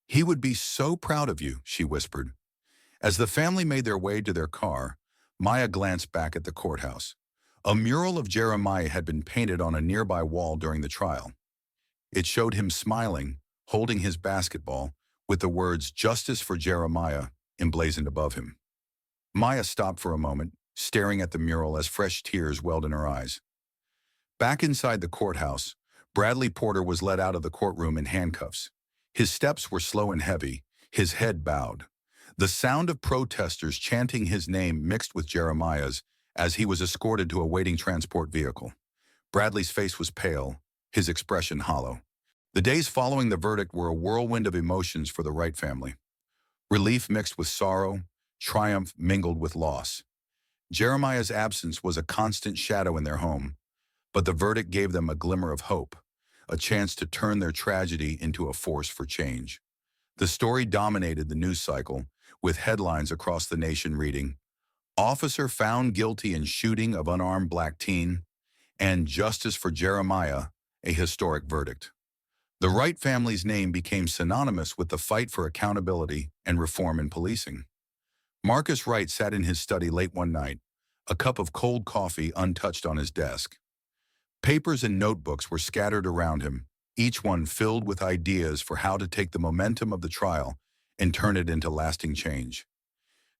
A: "He would be so proud of you," she whispered. As the family made their way to their car, Maya glanced back at the courthouse. A mural of Jeremiah had been painted on a nearby wall during the trial. It showed him smiling, holding his basketball, with the words "Justice for Jeremiah" emblazoned above him. Maya stopped for a moment, staring at the mural as fresh tears welled in her eyes. Back inside the courthouse, Bradley Porter was led out of the courtroom in handcuffs. His steps were slow and heavy, his head bowed. The sound of protesters chanting his name mixed with Jeremiah's as he was escorted to a waiting transport vehicle. Bradley's face was pale, his expression hollow. The days following the verdict were a whirlwind of emotions for the Wright family. Relief mixed with sorrow, triumph mingled with loss. Jeremiah's absence was a constant shadow in their home, but the verdict gave them a glimmer of hope, a chance to turn their tragedy into a force for change. The story dominated the news cycle, with headlines across the nation reading, "Officer found guilty in shooting of unarmed black teen," and "Justice for Jeremiah, a historic verdict." The Wright family's name became synonymous with the fight for accountability and reform in policing. Marcus Wright sat in his study late one night, a cup of cold coffee untouched on his desk. Papers and notebooks were scattered around him, each one filled with ideas for how to take the momentum of the trial and turn it into lasting change.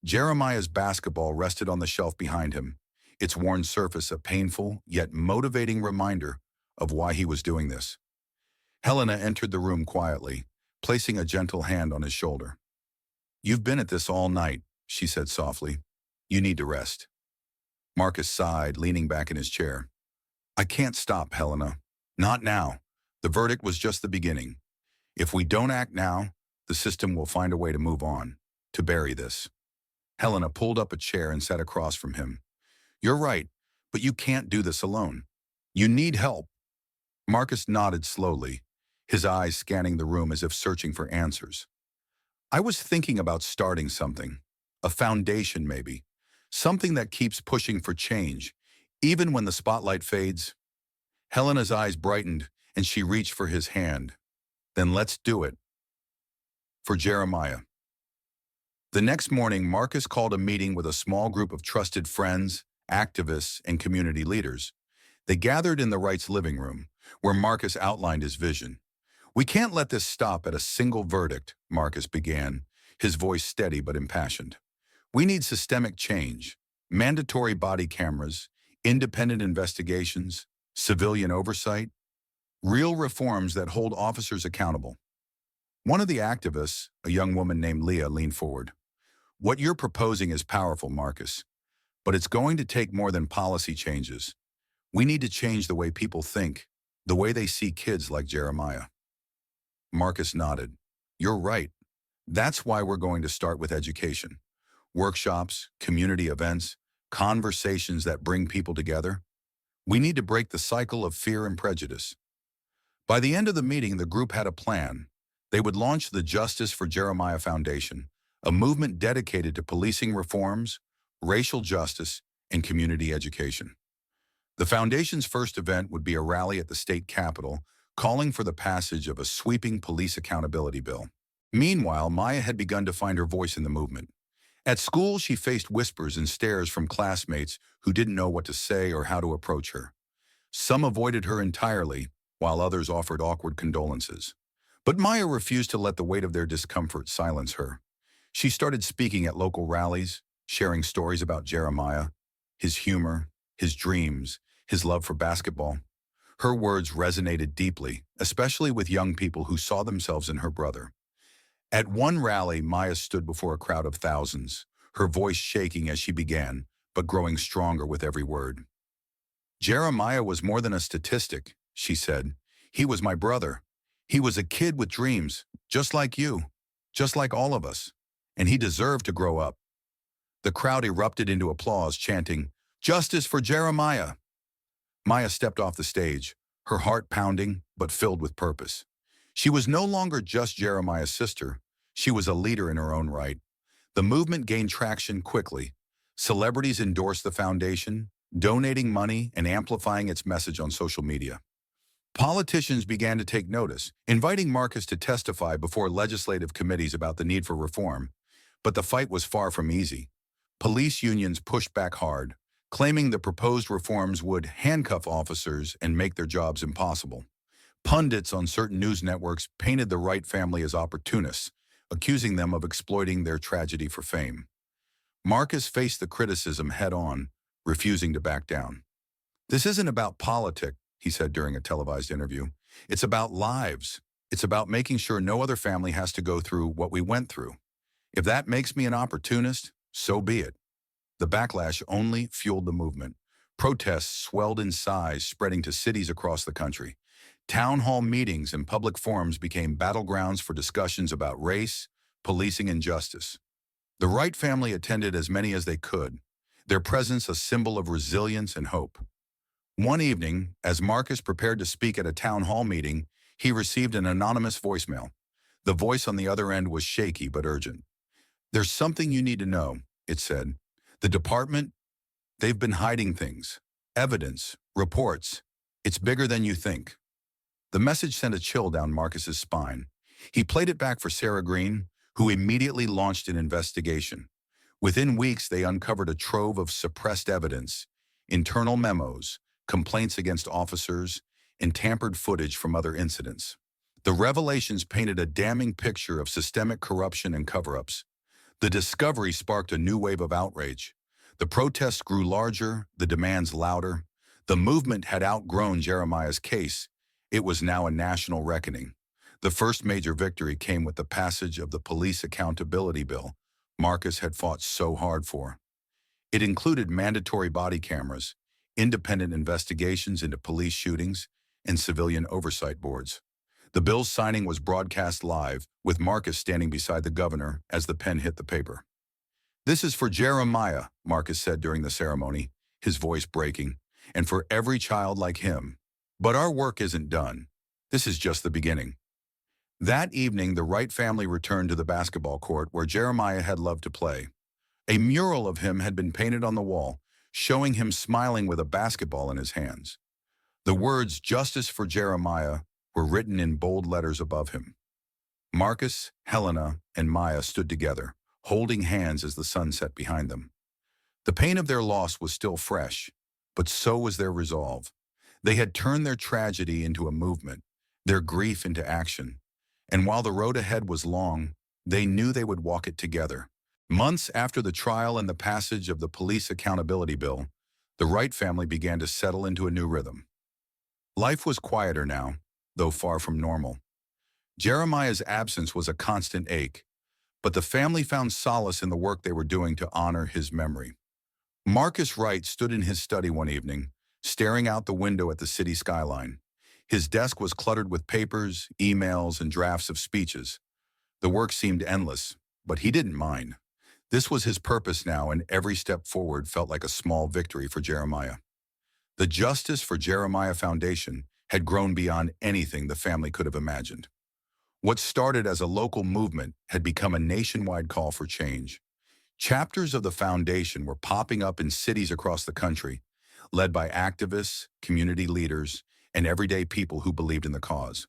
A: Jeremiah's basketball rested on the shelf behind him, its worn surface a painful yet motivating reminder of why he was doing this. Helena entered the room quietly, placing a gentle hand on his shoulder. "You've been at this all night," she said softly. "You need to rest." Marcus sighed, leaning back in his chair. "I can't stop, Helena. Not now. The verdict was just the beginning. If we don't act now, the system will find a way to move on, to bury this." Helena pulled up a chair and sat across from him. "You're right, but you can't do this alone. You need help." Marcus nodded slowly, his eyes scanning the room as if searching for answers. "I was thinking about starting something, a foundation maybe, something that keeps pushing for change, even when the spotlight fades." Helena's eyes brightened, and she reached for his hand. "Then let's do it. For Jeremiah." The next morning, Marcus called a meeting with a small group of trusted friends, activists, and community leaders. They gathered in the Wright's living room, where Marcus outlined his vision. "We can't let this stop at a single verdict," Marcus began, his voice steady but impassioned. "We need systemic change, mandatory body cameras, independent investigations, civilian oversight, real reforms that hold officers accountable." One of the activists, a young woman named Leah, leaned forward. "What you're proposing is powerful, Marcus, but it's going to take more than policy changes. We need to change the way people think, the way they see kids like Jeremiah." Marcus nodded. "You're right. That's why we're going to start with education. Workshops, community events, conversations that bring people together. We need to break the cycle of fear and prejudice." By the end of the meeting, the group had a plan. They would launch the Justice for Jeremiah Foundation, a movement dedicated to policing reforms, racial justice, and community education. The foundation's first event would be a rally at the state capitol, calling for the passage of a sweeping police accountability bill. Meanwhile, Maya had begun to find her voice in the movement. At school, she faced whispers and stares from classmates who didn't know what to say or how to approach her. Some avoided her entirely, while others offered awkward condolences. But Maya refused to let the weight of their discomfort silence her. She started speaking at local rallies, sharing stories about Jeremiah, his humor, his dreams, his love for basketball. Her words resonated deeply, especially with young people who saw themselves in her brother. At one rally, Maya stood before a crowd of thousands, her voice shaking as she began, but growing stronger with every word. Jeremiah was more than a statistic, she said. He was my brother. He was a kid with dreams, just like you, just like all of us. And he deserved to grow up. The crowd erupted into applause, chanting, "Justice for Jeremiah!" Maya stepped off the stage, her heart pounding, but filled with purpose. She was no longer just Jeremiah's sister. She was a leader in her own right. The movement gained traction quickly. Celebrities endorsed the foundation, donating money and amplifying its message on social media. Politicians began to take notice, inviting Marcus to testify before legislative committees about the need for reform. But the fight was far from easy. Police unions pushed back hard, claiming the proposed reforms would handcuff officers and make their jobs impossible. Pundits on certain news networks painted the Wright family as opportunists, accusing them of exploiting their tragedy for fame. Marcus faced the criticism head-on, refusing to back down. "This isn't about politics," he said during a televised interview. "It's about lives. It's about making sure no other family has to go through what we went through. If that makes me an opportunist, so be it." The backlash only fueled the movement. Protests swelled in size, spreading to cities across the country. Town hall meetings and public forums became battlegrounds for discussions about race, policing, and justice. The Wright family attended as many as they could, their presence a symbol of resilience and hope. One evening, as Marcus prepared to speak at a town hall meeting, he received an anonymous voicemail. The voice on the other end was shaky but urgent. "There's something you need to know," it said. "The department, they've been hiding things. Evidence, reports. It's bigger than you think." The message sent a chill down Marcus's spine. He played it back for Sarah Green, who immediately launched an investigation. Within weeks, they uncovered a trove of suppressed evidence, internal memos, complaints against officers, and tampered footage from other incidents. The revelations painted a damning picture of systemic corruption and cover-ups. The discovery sparked a new wave of outrage. The protests grew larger, the demands louder. The movement had outgrown Jeremiah's case. It was now a national reckoning. The first major victory came with the passage of the Police Accountability Bill Marcus had fought so hard for. It included mandatory body cameras, independent investigations into police shootings, and civilian oversight boards. The bill's signing was broadcast live, with Marcus standing beside the governor as the pen hit the paper. "This is for Jeremiah," Marcus said during the ceremony, his voice breaking, "and for every child like him. But our work isn't done. This is just the beginning." That evening, the Wright family returned to the basketball court where Jeremiah had loved to play. A mural of him had been painted on the wall, showing him smiling with a basketball in his hands. The words "Justice for Jeremiah" were written in bold letters above him. Marcus, Helena, and Maya stood together, holding hands as the sun set behind them. The pain of their loss was still fresh, but so was their resolve. They had turned their tragedy into a movement, their grief into action. And while the road ahead was long, they knew they would walk it together. Months after the trial and the passage of the Police Accountability Bill, the Wright family began to settle into a new rhythm. Life was quieter now, though far from normal. Jeremiah's absence was a constant ache, but the family found solace in the work they were doing to honor his memory. Marcus Wright stood in his study one evening, staring out the window at the city skyline. His desk was cluttered with papers, emails, and drafts of speeches. The work seemed endless, but he didn't mind. This was his purpose now, and every step forward felt like a small victory for Jeremiah. The Justice for Jeremiah Foundation had grown beyond anything the family could have imagined. What started as a local movement had become a nationwide call for change. Chapters of the foundation were popping up in cities across the country, led by activists, community leaders, and everyday people who believed in the cause.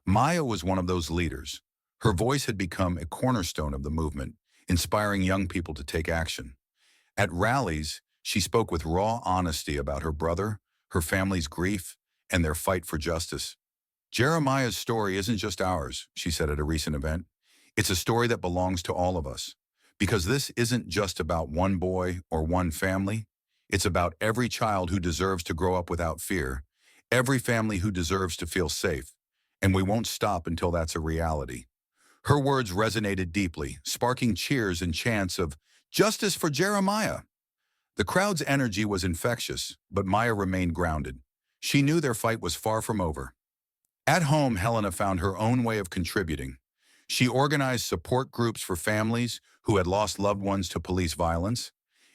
A: Maya was one of those leaders. Her voice had become a cornerstone of the movement, inspiring young people to take action. At rallies, she spoke with raw honesty about her brother, her family's grief, and their fight for justice. "Jeremiah's story isn't just ours," she said at a recent event. "It's a story that belongs to all of us. Because this isn't just about one boy or one family. It's about every child who deserves to grow up without fear, every family who deserves to feel safe, and we won't stop until that's a reality. Her words resonated deeply, sparking cheers and chants of "Justice for Jeremiah." The crowd's energy was infectious, but Maya remained grounded. She knew their fight was far from over. At home, Helena found her own way of contributing. She organized support groups for families who had lost loved ones to police violence.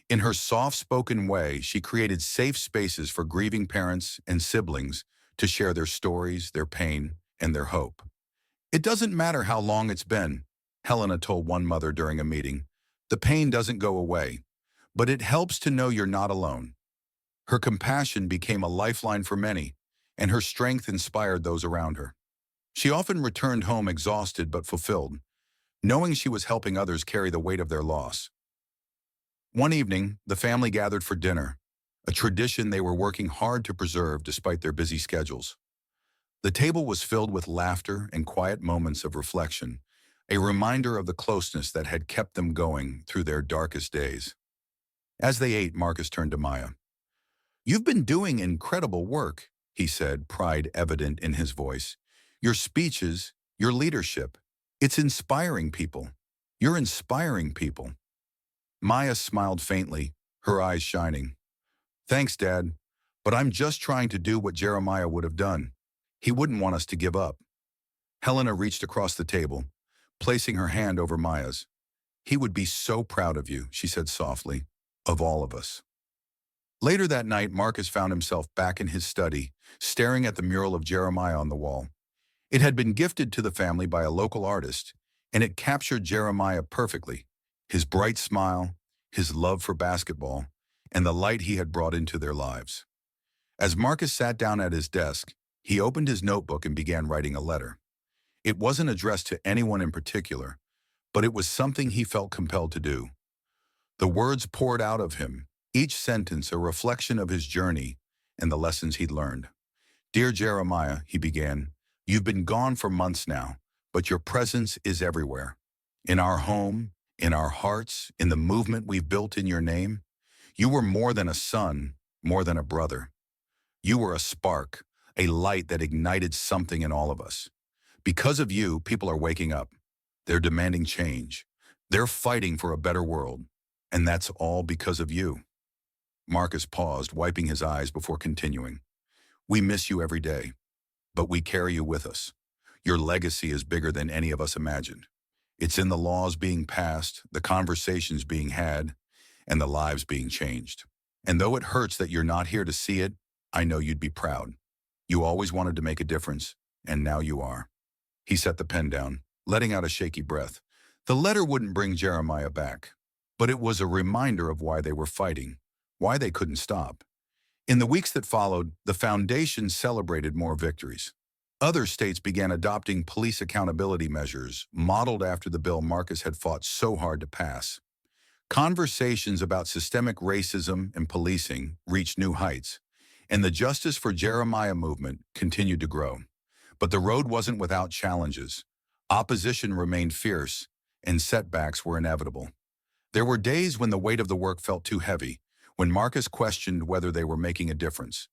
A: In her soft-spoken way, she created safe spaces for grieving parents and siblings to share their stories, their pain, and their hope. "It doesn't matter how long it's been," Helena told one mother during a meeting. "The pain doesn't go away, but it helps to know you're not alone." Her compassion became a lifeline for many, and her strength inspired those around her. She often returned home exhausted but fulfilled, knowing she was helping others carry the weight of their loss. One evening, the family gathered for dinner, a tradition they were working hard to preserve despite their busy schedules. The table was filled with laughter and quiet moments of reflection, a reminder of the closeness that had kept them going through their darkest days. As they ate, Marcus turned to Maya. "You've been doing incredible work," he said, pride evident in his voice. "Your speeches, your leadership, it's inspiring people. You're inspiring people." Maya smiled faintly, her eyes shining. "Thanks, Dad, but I'm just trying to do what Jeremiah would have done. He wouldn't want us to give up." Helena reached across the table, placing her hand over Maya's. "He would be so proud of you," she said softly, "of all of us." Later that night, Marcus found himself back in his study, staring at the mural of Jeremiah on the wall. It had been gifted to the family by a local artist, and it captured Jeremiah perfectly. His bright smile, his love for basketball, and the light he had brought into their lives. As Marcus sat down at his desk, he opened his notebook and began writing a letter. It wasn't addressed to anyone in particular, but it was something he felt compelled to do. The words poured out of him, each sentence a reflection of his journey and the lessons he'd learned. "Dear Jeremiah," he began, "you've been gone for months now, but your presence is everywhere. In our home, in our hearts, in the movement we've built in your name. You were more than a son, more than a brother. You were a spark, a light that ignited something in all of us. Because of you, people are waking up. They're demanding change. They're fighting for a better world. And that's all because of you." Marcus paused, wiping his eyes before continuing. "We miss you every day, but we carry you with us. Your legacy is bigger than any of us imagined. It's in the laws being passed, the conversations being had, and the lives being changed. And though it hurts that you're not here to see it, I know you'd be proud. You always wanted to make a difference, and now you are." He set the pen down, letting out a shaky breath. The letter wouldn't bring Jeremiah back, but it was a reminder of why they were fighting, why they couldn't stop. In the weeks that followed, the foundation celebrated more victories. Other states began adopting police accountability measures, modeled after the bill Marcus had fought so hard to pass. Conversations about systemic racism and policing reached new heights, and the Justice for Jeremiah movement continued to grow. But the road wasn't without challenges. Opposition remained fierce, and setbacks were inevitable. There were days when the weight of the work felt too heavy, when Marcus questioned whether they were making a difference.